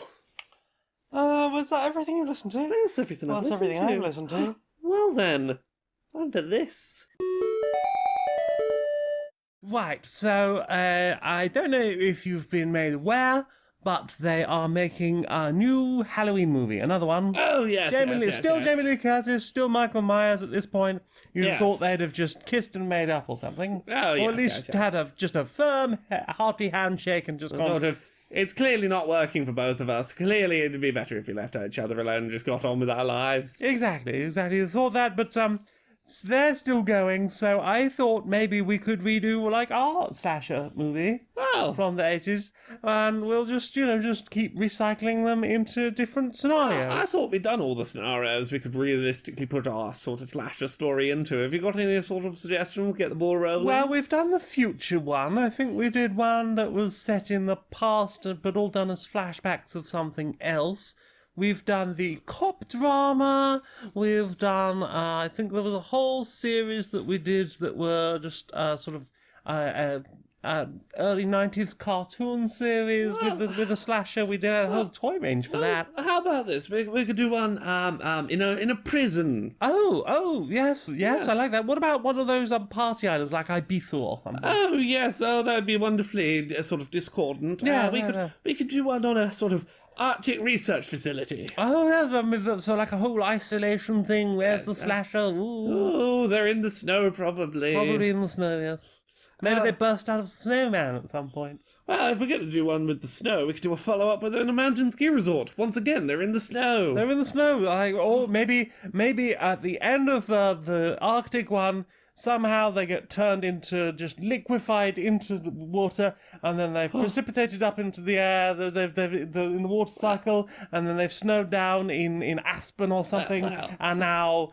[SPEAKER 1] Was that everything you listened to?
[SPEAKER 2] That's everything I've
[SPEAKER 1] That's
[SPEAKER 2] listened
[SPEAKER 1] everything
[SPEAKER 2] to.
[SPEAKER 1] I've listened to.
[SPEAKER 2] Well then, on to this.
[SPEAKER 3] Right, so I don't know if you've been made aware, but they are making a new Halloween movie, another one.
[SPEAKER 2] Oh yes,
[SPEAKER 3] Jamie
[SPEAKER 2] yes.
[SPEAKER 3] Lee Curtis, still Michael Myers at this point. You'd have
[SPEAKER 2] Yes.
[SPEAKER 3] thought they'd have just kissed and made up or something.
[SPEAKER 2] Oh,
[SPEAKER 3] or
[SPEAKER 2] yes,
[SPEAKER 3] at least
[SPEAKER 2] yes.
[SPEAKER 3] had just a firm, hearty handshake and just gone.
[SPEAKER 2] Sort of. It's clearly not working for both of us. Clearly, it'd be better if we left each other alone and just got on with our lives.
[SPEAKER 3] Exactly. I thought that, but they're still going, so I thought maybe we could redo like our slasher movie
[SPEAKER 2] Well,
[SPEAKER 3] from the 80s, and we'll just keep recycling them into different scenarios.
[SPEAKER 2] I thought we'd done all the scenarios we could realistically put our sort of slasher story into. Have you got any sort of suggestions? Get the ball rolling.
[SPEAKER 3] Well, we've done the future one. I think we did one that was set in the past, but all done as flashbacks of something else. We've done the cop drama. We've done, I think there was a whole series that we did that were just sort of early 90s cartoon series with a slasher. We did a whole toy range for that.
[SPEAKER 2] How about this? We could do one in a prison.
[SPEAKER 3] Oh, yes, I like that. What about one of those party islands like Ibiza or something?
[SPEAKER 2] Oh yes, that'd be wonderfully sort of discordant.
[SPEAKER 3] Yeah,
[SPEAKER 2] we could do one on a sort of Arctic research facility.
[SPEAKER 3] Oh, yeah, so like a whole isolation thing. Where's the slasher? Ooh.
[SPEAKER 2] Oh, they're in the snow probably.
[SPEAKER 3] Probably in the snow, yes. Maybe they burst out of the snowman at some point.
[SPEAKER 2] Well, if we're going to do one with the snow, we could do a follow-up within a mountain ski resort. Once again, they're in the snow.
[SPEAKER 3] They're in the snow. Or maybe at the end of the Arctic one, somehow they get turned into, just liquefied into the water, and then they've precipitated up into the air, they've in the water cycle, and then they've snowed down in Aspen or something, and now...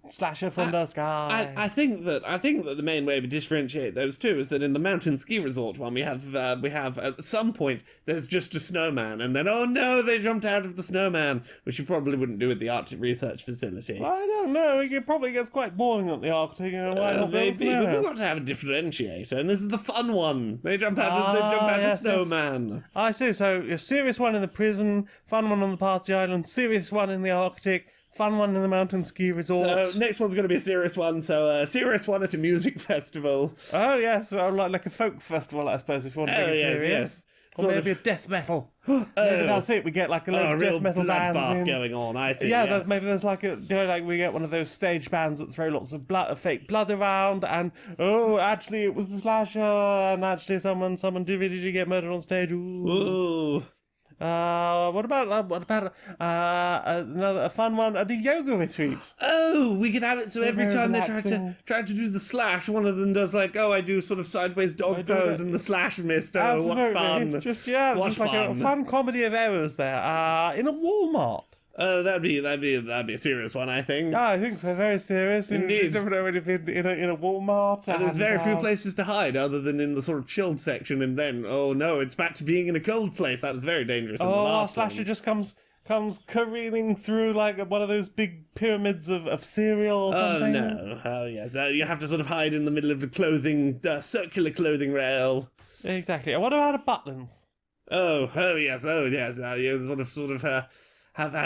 [SPEAKER 3] slasher from the sky.
[SPEAKER 2] I think that the main way we differentiate those two is that in the mountain ski resort one we have at some point there's just a snowman, and then oh no, they jumped out of the snowman, which you probably wouldn't do at the Arctic Research Facility.
[SPEAKER 3] I don't know. It probably gets quite boring at the Arctic. Why not
[SPEAKER 2] Maybe, but we've got to have a differentiator, and this is the fun one. They jump out of the snowman.
[SPEAKER 3] I see. So a serious one in the prison, fun one on the party island, serious one in the Arctic. Fun one in the mountain ski resort.
[SPEAKER 2] So next one's going to be a serious one. So a serious one at a music festival.
[SPEAKER 3] Oh yes, well, like a folk festival, I suppose, if you want to make it serious.
[SPEAKER 2] Yes.
[SPEAKER 3] Or maybe a death metal. Maybe that's it. We get like a load of death metal bands
[SPEAKER 2] bloodbath going on. I think.
[SPEAKER 3] Yeah,
[SPEAKER 2] yes.
[SPEAKER 3] maybe there's like we get one of those stage bands that throw lots of fake blood around, and actually it was the slasher, and actually someone did really get murdered on stage. Ooh. What about another fun one at a yoga retreat?
[SPEAKER 2] Oh, we could have it so every time
[SPEAKER 3] relaxing.
[SPEAKER 2] they try to do the slash, one of them does like, I do sort of sideways dog pose and the slash missed. Oh,
[SPEAKER 3] Absolutely.
[SPEAKER 2] what fun!
[SPEAKER 3] Just
[SPEAKER 2] what
[SPEAKER 3] like a fun comedy of errors there. In a Walmart.
[SPEAKER 2] Oh, that'd be a serious one, I think.
[SPEAKER 3] Yeah, I think so. Very serious.
[SPEAKER 2] Indeed.
[SPEAKER 3] You've never really been in a Walmart.
[SPEAKER 2] And there's very few places to hide other than in the sort of chilled section, and then, oh no, it's back to being in a cold place. That was very dangerous in the last
[SPEAKER 3] slasher
[SPEAKER 2] one.
[SPEAKER 3] just comes careening through like one of those big pyramids of cereal or something.
[SPEAKER 2] Oh no. Oh yes. You have to sort of hide in the middle of the circular clothing rail.
[SPEAKER 3] Exactly. And what about a Butlins?
[SPEAKER 2] Oh yes. You sort of have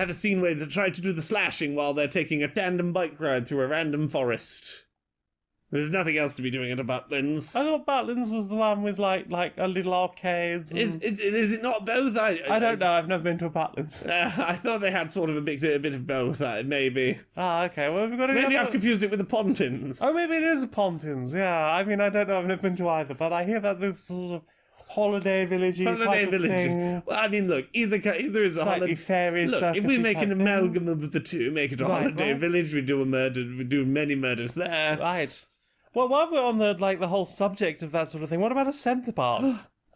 [SPEAKER 2] a scene where they try to do the slashing while they're taking a tandem bike ride through a random forest. There's nothing else to be doing at a Butlins.
[SPEAKER 3] I thought Butlins was the one with like a little arcades.
[SPEAKER 2] Is it not both?
[SPEAKER 3] I don't know. I've never been to a Butlins.
[SPEAKER 2] I thought they had sort of a bit of both. Maybe.
[SPEAKER 3] Okay. Well, we've got.
[SPEAKER 2] Maybe I've confused it with the Pontins.
[SPEAKER 3] Oh, maybe it is a Pontins. Yeah. I mean, I don't know. I've never been to either, but I hear that this sort of holiday villages.
[SPEAKER 2] Holiday villages. Well, I mean, look, either is a holiday.
[SPEAKER 3] Fairy.
[SPEAKER 2] Look, if we make an amalgam of the two, make it a holiday
[SPEAKER 3] right.
[SPEAKER 2] village. We do many murders there.
[SPEAKER 3] Right. Well, while we're on the whole subject of that sort of thing, what about a centre park?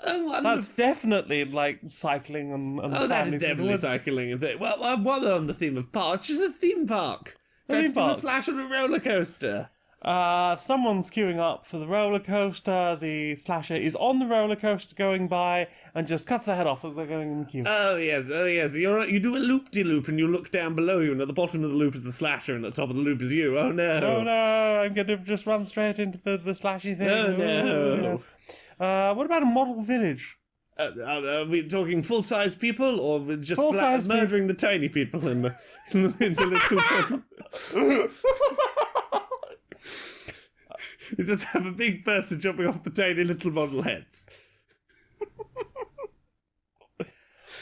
[SPEAKER 3] That's definitely like cycling and
[SPEAKER 2] that is definitely cycling. Well, while on the theme of parks, just a theme park.
[SPEAKER 3] The
[SPEAKER 2] Let's
[SPEAKER 3] theme
[SPEAKER 2] do a
[SPEAKER 3] park.
[SPEAKER 2] slash on a roller coaster.
[SPEAKER 3] Someone's queuing up for the roller coaster. The slasher is on the roller coaster going by and just cuts their head off as they're going in the queue.
[SPEAKER 2] Oh yes. You do a loop-de-loop and you look down below you, and at the bottom of the loop is the slasher, and at the top of the loop is you. Oh no.
[SPEAKER 3] Oh no, I'm going to just run straight into the slashy thing.
[SPEAKER 2] Oh, no.
[SPEAKER 3] Yes. What about a model village?
[SPEAKER 2] Are we talking full-size people, or we're just
[SPEAKER 3] Full-size
[SPEAKER 2] murdering the tiny people in the little? We just have a big person jumping off the tiny little model heads.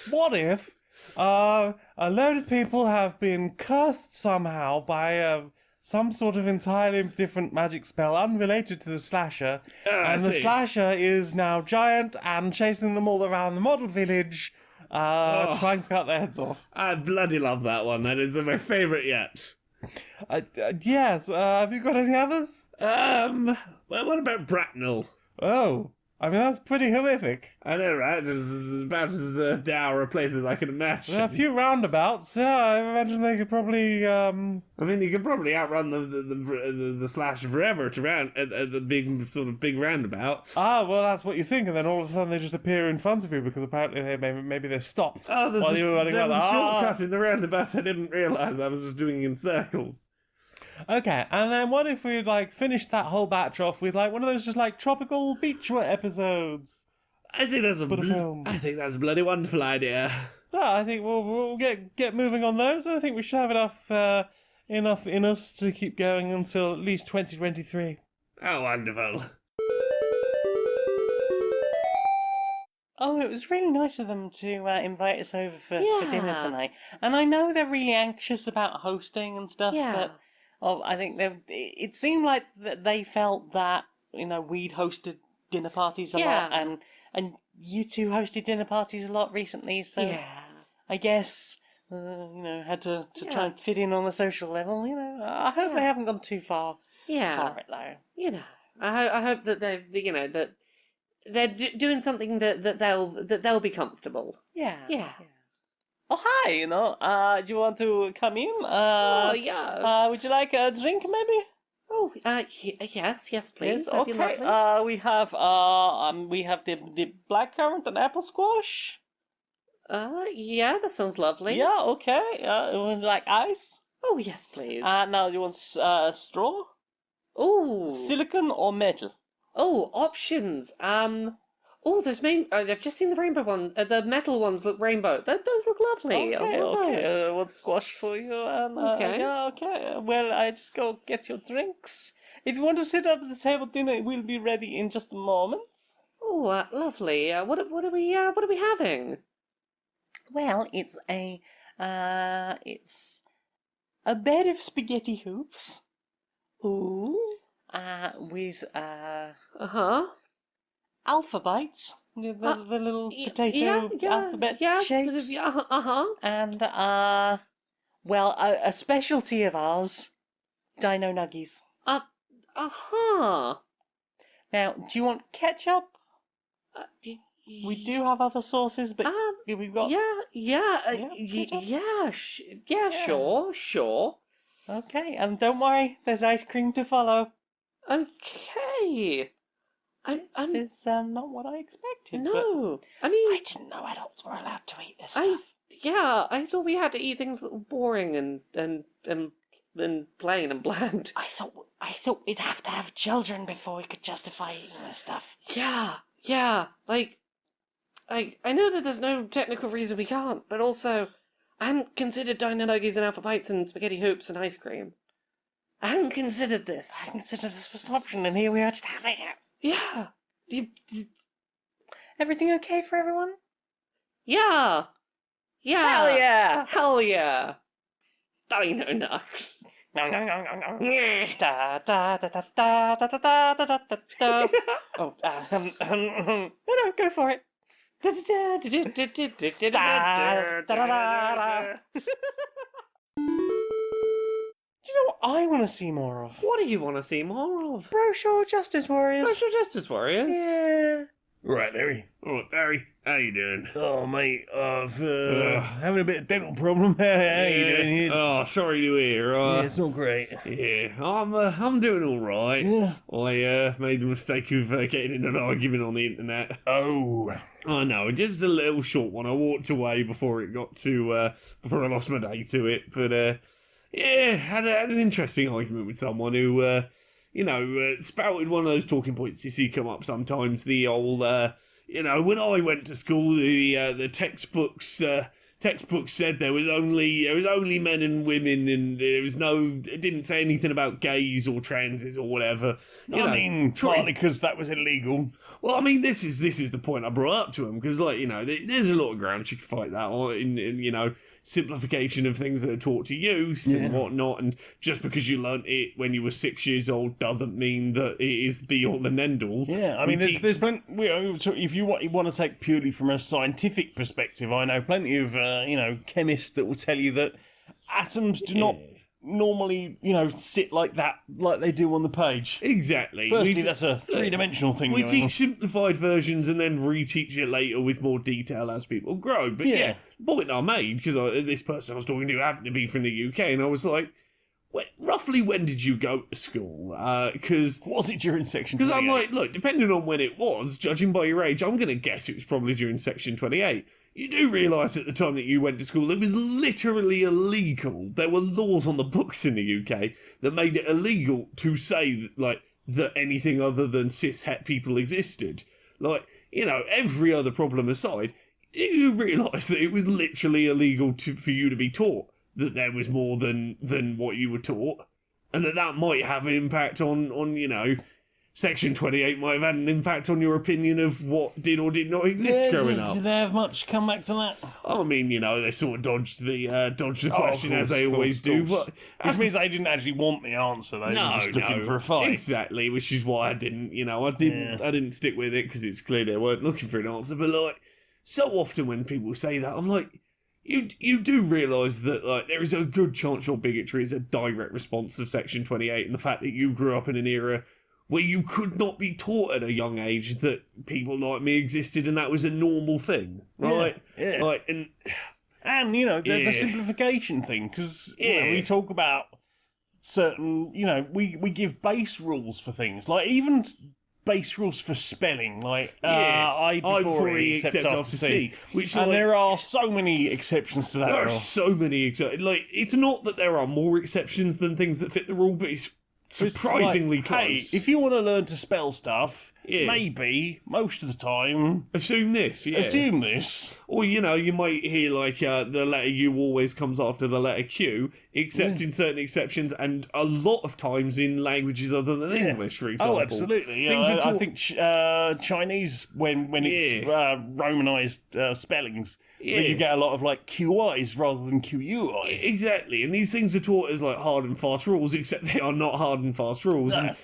[SPEAKER 3] What if a load of people have been cursed somehow by some sort of entirely different magic spell unrelated to the slasher, and the slasher is now giant and chasing them all around the model village, trying to cut their heads off.
[SPEAKER 2] I bloody love that one. That is my favourite yet.
[SPEAKER 3] Yes, have you got any others?
[SPEAKER 2] Well, what about Bracknell?
[SPEAKER 3] Oh, I mean, that's pretty horrific.
[SPEAKER 2] I know, right? It's about as dour a place as I can imagine.
[SPEAKER 3] There are a few roundabouts, yeah, I imagine they could probably,
[SPEAKER 2] I mean, you could probably outrun the slash forever to round at the big roundabout.
[SPEAKER 3] well, that's what you think, and then all of a sudden they just appear in front of you because apparently maybe they're stopped while you were running
[SPEAKER 2] there
[SPEAKER 3] around.
[SPEAKER 2] was a shortcut in the roundabout. I didn't realise. I was just doing it in circles.
[SPEAKER 3] Okay, and then what if we finish that whole batch off with one of those just tropical beach episodes?
[SPEAKER 2] I think that's
[SPEAKER 3] film.
[SPEAKER 2] I think that's a bloody wonderful idea.
[SPEAKER 3] Yeah, I think we'll get moving on those, and I think we should have enough in us to keep going until at least 2023.
[SPEAKER 2] Oh, wonderful.
[SPEAKER 1] Oh, it was really nice of them to invite us over for dinner tonight. And I know they're really anxious about hosting and stuff, but I think it seemed like that they felt that, we'd hosted dinner parties a lot, and you two hosted dinner parties a lot recently, so I guess, had to try and fit in on the social level, I hope they haven't gone too far for it, though.
[SPEAKER 2] I hope that that they're doing something that they'll be comfortable.
[SPEAKER 1] Yeah. Oh, hi, do you want to come in?
[SPEAKER 2] Yes.
[SPEAKER 1] Would you like a drink, maybe?
[SPEAKER 2] Oh, yes, please.
[SPEAKER 1] Yes,
[SPEAKER 2] That'd be
[SPEAKER 1] okay.
[SPEAKER 2] lovely.
[SPEAKER 1] We have the blackcurrant and apple squash.
[SPEAKER 2] Yeah, that sounds lovely.
[SPEAKER 1] Yeah, okay. Would you like ice?
[SPEAKER 2] Oh, yes, please.
[SPEAKER 1] Now, do you want straw?
[SPEAKER 2] Oh.
[SPEAKER 1] Silicon or metal?
[SPEAKER 2] Oh, options. Those I've just seen the rainbow one. The metal ones look rainbow. Those look lovely.
[SPEAKER 1] Okay. One squash for you. And,
[SPEAKER 2] Okay.
[SPEAKER 1] Yeah, okay. Well, I just go get your drinks. If you want to sit up at the table, dinner will be ready in just a moment.
[SPEAKER 2] Oh, lovely. What are we having?
[SPEAKER 1] Well, it's a bed of spaghetti hoops.
[SPEAKER 2] Ooh.
[SPEAKER 1] With
[SPEAKER 2] Uh-huh.
[SPEAKER 1] alpha bites, the little potato alphabet shapes, and a specialty of ours, Dino Nuggies.
[SPEAKER 2] Uh-huh.
[SPEAKER 1] Now, do you want ketchup? We do have other sauces, but we've got.
[SPEAKER 2] Sure.
[SPEAKER 1] Okay, and don't worry, there's ice cream to follow.
[SPEAKER 2] Okay.
[SPEAKER 1] This is not what I expected.
[SPEAKER 2] No,
[SPEAKER 1] but
[SPEAKER 2] I mean,
[SPEAKER 1] I didn't know adults were allowed to eat this stuff.
[SPEAKER 2] I thought we had to eat things that were boring and plain and bland.
[SPEAKER 1] I thought we'd have to have children before we could justify eating this stuff.
[SPEAKER 2] Yeah. I know that there's no technical reason we can't, but also, I hadn't considered Dino Nuggies and Alpha Bites and spaghetti hoops and ice cream. I hadn't considered this.
[SPEAKER 1] I considered this was an option, and here we are just having it.
[SPEAKER 2] Yeah.
[SPEAKER 1] Everything okay for everyone?
[SPEAKER 2] Yeah.
[SPEAKER 1] Hell yeah!
[SPEAKER 2] Hell yeah! Dino Nugs.
[SPEAKER 1] Da da da da da da da da da da da. Oh, no, go for it. Da da da da. Do you know what I want to see more of?
[SPEAKER 2] What do you want to see more of?
[SPEAKER 1] Brochure Justice Warriors.
[SPEAKER 2] Brochure Justice Warriors?
[SPEAKER 1] Yeah.
[SPEAKER 3] Right, Harry.
[SPEAKER 4] All right, Barry, how you doing?
[SPEAKER 3] Oh, mate, I've having a bit of dental problem. How you doing?
[SPEAKER 4] Oh, sorry to hear.
[SPEAKER 3] Yeah, it's not great.
[SPEAKER 4] Yeah, I'm doing all right.
[SPEAKER 3] Yeah.
[SPEAKER 4] I made the mistake of getting in an argument on the internet.
[SPEAKER 3] Oh.
[SPEAKER 4] I know, just a little short one. I walked away before it got to before I lost my day to it. But yeah, had an interesting argument with someone who spouted one of those talking points you see come up sometimes. The old when I went to school, the textbooks said there was only men and women, and it didn't say anything about gays or transes or whatever.
[SPEAKER 3] Partly because that was illegal.
[SPEAKER 4] Well, I mean, this is the point I brought up to him, because there's a lot of grounds you can fight that on in simplification of things that are taught to youth and whatnot, and just because you learnt it when you were 6 years old doesn't mean that it is the be all and end all.
[SPEAKER 3] Yeah, I mean, there's plenty. If you want to take purely from a scientific perspective, I know plenty of chemists that will tell you that atoms do not normally sit like that, like they do on the page.
[SPEAKER 4] Exactly.
[SPEAKER 3] Firstly, that's a three-dimensional thing.
[SPEAKER 4] We teach simplified versions and then reteach it later with more detail as people grow. But yeah, the point I made, because this person I was talking to happened to be from the UK, and I was like, roughly when did you go to school? Because
[SPEAKER 3] was it during Section 28?
[SPEAKER 4] Because I'm like, look, depending on when it was, judging by your age, I'm going to guess it was probably during Section 28. You do realise at the time that you went to school, it was literally illegal. There were laws on the books in the UK that made it illegal to say, that anything other than cis-het people existed. Every other problem aside, do you realise that it was literally illegal for you to be taught that there was more than what you were taught? And that might have an impact on Section 28 might have had an impact on your opinion of what did or did not exist growing up.
[SPEAKER 3] Did they have much come back to that?
[SPEAKER 4] I mean, they sort of dodged the question as they always do. But
[SPEAKER 3] which means they didn't actually want the answer. They were just looking for a fight.
[SPEAKER 4] Exactly, which is why I didn't stick with it, because it's clear they weren't looking for an answer. But so often when people say that, I'm like, you do realise that there is a good chance your bigotry is a direct response of Section 28 and the fact that you grew up in an era where you could not be taught at a young age that people like me existed and that was a normal thing, right?
[SPEAKER 3] Yeah. And the simplification thing, because we talk about certain, we give base rules for things, even base rules for spelling, I before E except after C, and there are so many exceptions to that.
[SPEAKER 4] There are so many exceptions. It's not that there are more exceptions than things that fit the rule, but it's surprisingly close.
[SPEAKER 3] Hey, if you want to learn to spell stuff, maybe most of the time
[SPEAKER 4] assume this. Or you might hear the letter U always comes after the letter Q, except in certain exceptions, and a lot of times in languages other than English, for example.
[SPEAKER 3] Oh, absolutely. I think Chinese, when it's romanized spellings, you get a lot of QIs rather than QUIs.
[SPEAKER 4] Exactly, and these things are taught as hard and fast rules, except they are not hard and fast rules. No. And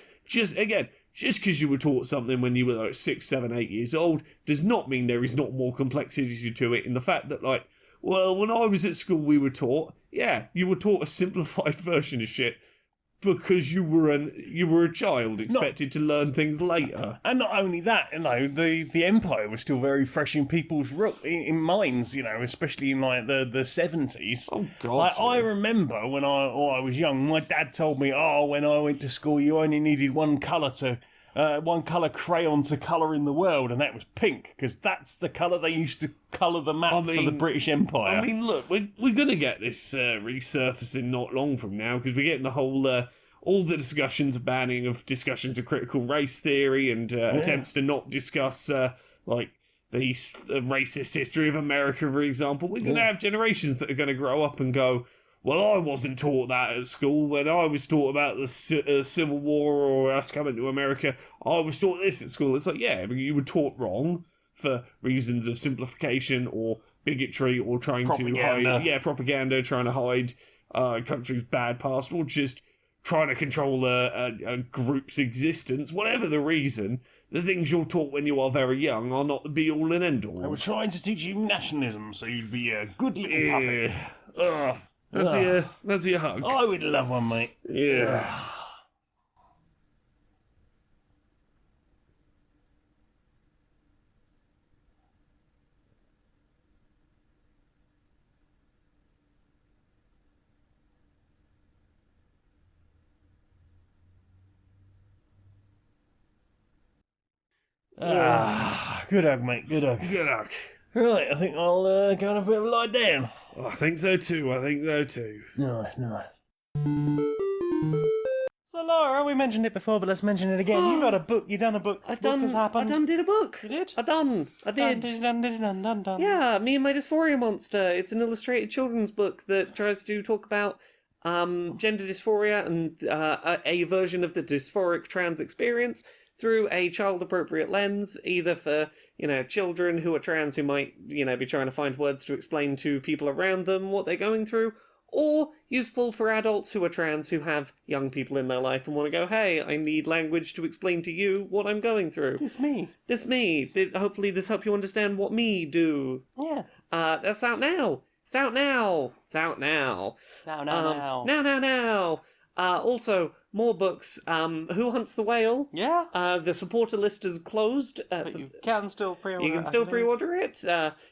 [SPEAKER 4] just because you were taught something when you were 6, 7, 8 years old does not mean there is not more complexity to it, in the fact that when I was at school we were taught, you were taught a simplified version of shit because you were a child expected to learn things later.
[SPEAKER 3] And not only that, the Empire was still very fresh in people's minds, especially in the 70s.
[SPEAKER 4] Oh God!
[SPEAKER 3] I remember when I was young, my dad told me, when I went to school, you only needed one colour crayon to colour in the world, and that was pink, because that's the colour they used to colour the map for the British Empire.
[SPEAKER 4] I mean, look, we're going to get this resurfacing not long from now, because we're getting the whole all the discussions of critical race theory and attempts to not discuss the racist history of America, for example. We're going to have generations that are going to grow up and go, well, I wasn't taught that at school. When I was taught about the Civil War or us coming to America, I was taught this at school. It's you were taught wrong for reasons of simplification or bigotry or trying to hide... propaganda, trying to hide a country's bad past, or just trying to control a group's existence. Whatever the reason, the things you're taught when you are very young are not the be-all and end-all.
[SPEAKER 3] They were trying to teach you nationalism so you'd be a good little puppet.
[SPEAKER 4] That's your hug.
[SPEAKER 3] I would love one, mate.
[SPEAKER 4] Yeah.
[SPEAKER 3] Good hug, mate. Good hug.
[SPEAKER 4] Good luck.
[SPEAKER 3] Right, I think I'll go and have a bit of a lie down.
[SPEAKER 4] Oh, I think so too.
[SPEAKER 3] Nice. So Laura, we mentioned it before, but let's mention it again. You got a book. You done a book. What has happened?
[SPEAKER 2] I did a book.
[SPEAKER 3] You did?
[SPEAKER 2] I did.
[SPEAKER 1] Done.
[SPEAKER 2] Yeah, Me and My Dysphoria Monster. It's an illustrated children's book that tries to talk about gender dysphoria and a version of the dysphoric trans experience through a child-appropriate lens, either for, children who are trans who might, be trying to find words to explain to people around them what they're going through, or useful for adults who are trans who have young people in their life and want to go, hey, I need language to explain to you what I'm going through.
[SPEAKER 1] It's me.
[SPEAKER 2] This me. Hopefully this helps you understand what me do.
[SPEAKER 1] Yeah.
[SPEAKER 2] That's out now. It's out now. Now. Also, more books. Who Hunts the Whale?
[SPEAKER 1] Yeah.
[SPEAKER 2] The supporter list is closed.
[SPEAKER 1] But you can still pre-order.
[SPEAKER 2] You can still pre-order it.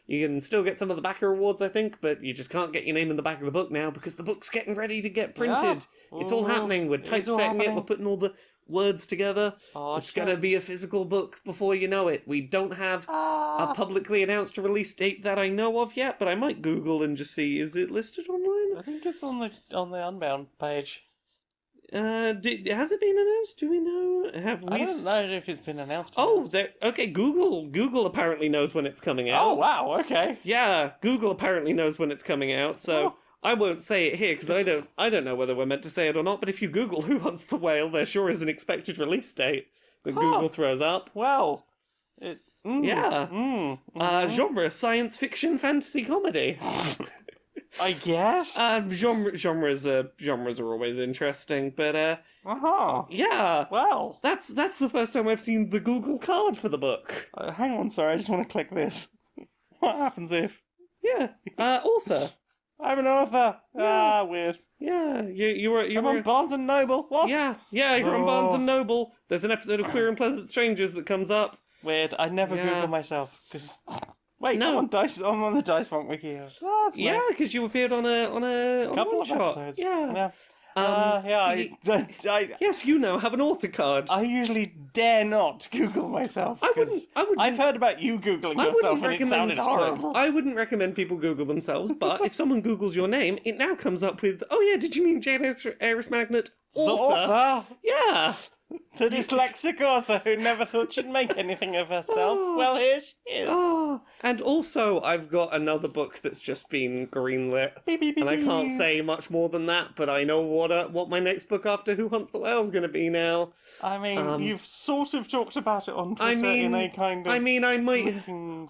[SPEAKER 2] You can still get some of the backer rewards, I think, but you just can't get your name in the back of the book now because the book's getting ready to get printed.
[SPEAKER 1] Yeah.
[SPEAKER 2] It's all happening. We're
[SPEAKER 1] It's all
[SPEAKER 2] typesetting it.
[SPEAKER 1] happening.
[SPEAKER 2] We're putting all the words together.
[SPEAKER 1] Oh,
[SPEAKER 2] It's going to be a physical book before you know it. We don't have a publicly announced release date that I know of yet, but I might Google and just see, is it listed online?
[SPEAKER 1] I think it's on the Unbound page.
[SPEAKER 2] Has it been announced? Do we know? Have we?
[SPEAKER 1] I don't know if it's been announced.
[SPEAKER 2] Oh, okay. Google apparently knows when it's coming out.
[SPEAKER 1] Oh wow. Okay.
[SPEAKER 2] Yeah, Google apparently knows when it's coming out. So I won't say it here because I don't know whether we're meant to say it or not. But if you Google Who Hunts the Whale, there sure is an expected release date that Google throws up.
[SPEAKER 1] Well,
[SPEAKER 2] Genre: science fiction, fantasy, comedy.
[SPEAKER 1] I guess.
[SPEAKER 2] Genres are always interesting, but yeah.
[SPEAKER 1] Well,
[SPEAKER 2] That's the first time I've seen the Google card for the book.
[SPEAKER 1] hang on. Sorry, I just want to click this. What happens if?
[SPEAKER 2] Yeah. Author.
[SPEAKER 1] I'm an author. Weird.
[SPEAKER 2] Yeah. You were.
[SPEAKER 1] I'm on Barnes and Noble. What?
[SPEAKER 2] Yeah. You're on Barnes and Noble. There's an episode of Queer and Pleasant Strangers that comes up.
[SPEAKER 1] Weird. I never
[SPEAKER 2] Yeah.
[SPEAKER 1] Google myself because. Wait,
[SPEAKER 2] No.
[SPEAKER 1] I'm on the Dice Funk wiki. Oh, that's
[SPEAKER 2] Yeah,
[SPEAKER 1] nice.
[SPEAKER 2] because you appeared on a
[SPEAKER 1] Couple of
[SPEAKER 2] one-shot.
[SPEAKER 1] episodes.
[SPEAKER 2] Yeah. Yes, you now have an author card.
[SPEAKER 1] I usually dare not Google myself
[SPEAKER 2] I wouldn't-
[SPEAKER 1] because
[SPEAKER 2] I wouldn't-
[SPEAKER 1] I've heard about you Googling yourself and it sounded horrible.
[SPEAKER 2] I wouldn't recommend people Google themselves, but if someone Googles your name, it now comes up with, oh yeah, did you mean Jane Aerith Magnet?
[SPEAKER 1] The author,
[SPEAKER 2] Yeah.
[SPEAKER 1] the dyslexic author who never thought she'd make anything of herself.
[SPEAKER 2] Oh.
[SPEAKER 1] Well, here she is.
[SPEAKER 2] Oh, and also I've got another book that's just been greenlit,
[SPEAKER 1] Beep, beep, beep,
[SPEAKER 2] and I can't
[SPEAKER 1] beep.
[SPEAKER 2] say much more than that. But I know what my next book after Who Hunts the Whale is going to be now.
[SPEAKER 1] I mean, you've sort of talked about it on Twitter in a kind of.
[SPEAKER 2] I might
[SPEAKER 1] looking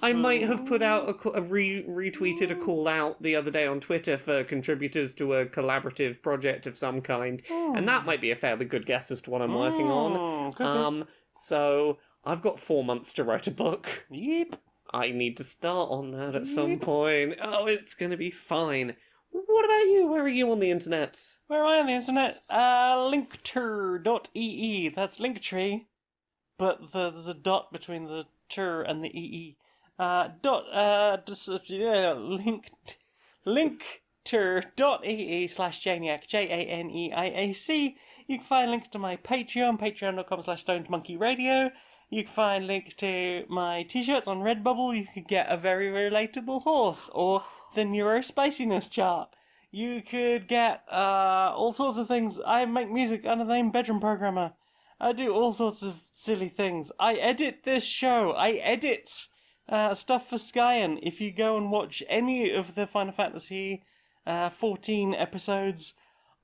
[SPEAKER 2] have put out retweeted a call out the other day on Twitter for contributors to a collaborative project of some kind, and that might be a fairly good guess as to what I'm working on.
[SPEAKER 1] could be.
[SPEAKER 2] So I've got 4 months to write a book.
[SPEAKER 1] Yep.
[SPEAKER 2] I need to start on that at some point. Oh, it's gonna be fine. What about you? Where are you on the internet?
[SPEAKER 1] Where am I on the internet? Linktree.ee. That's Linktree, but there's a dot between the ter and the ee. Linkter.ee/Janiac, JANEIAC. You can find links to my Patreon, patreon.com/stonedmonkeyradio. You can find links to my t-shirts on Redbubble. You could get a very relatable horse, or the neurospiciness chart. You could get all sorts of things. I make music under the name Bedroom Programmer. I do all sorts of silly things. I edit this show. I edit stuff for Skyen. If you go and watch any of the Final Fantasy 14 episodes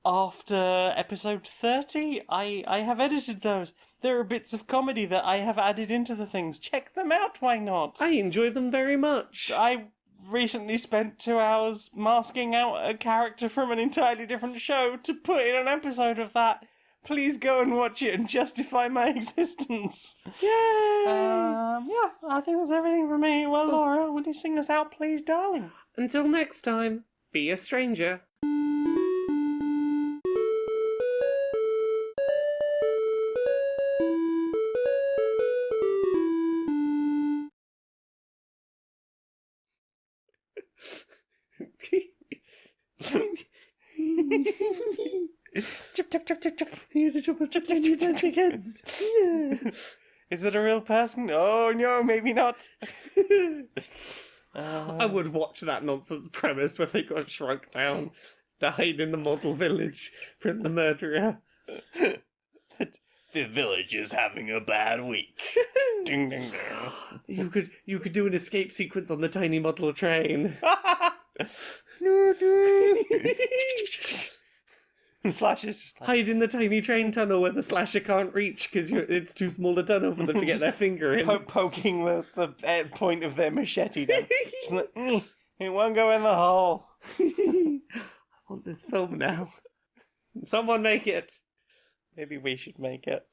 [SPEAKER 1] after episode 30, I have edited those. There are bits of comedy that I have added into the things. Check them out, why not?
[SPEAKER 2] I enjoy them very much.
[SPEAKER 1] I recently spent 2 hours masking out a character from an entirely different show to put in an episode of that. Please go and watch it and justify my existence.
[SPEAKER 2] Yay!
[SPEAKER 1] Yeah, I think that's everything from me. Well, Laura, will you sing us out, please, darling?
[SPEAKER 2] Until next time, be a stranger.
[SPEAKER 1] Chip, chip, chip, chip, chip.
[SPEAKER 2] You dance against.
[SPEAKER 1] Is it a real person? Oh no, maybe not.
[SPEAKER 2] I would watch that nonsense premise where they got shrunk down, died in the model village from the murderer.
[SPEAKER 1] The village is having a bad week. Ding ding ding.
[SPEAKER 2] You could do an escape sequence on the tiny model train.
[SPEAKER 1] Slash is just like,
[SPEAKER 2] Hide in the tiny train tunnel where the slasher can't reach because it's too small a tunnel for them to get their finger in.
[SPEAKER 1] poking the point of their machete down. Just like, it won't go in the hole.
[SPEAKER 2] I want this film now. Someone make it.
[SPEAKER 1] Maybe we should make it.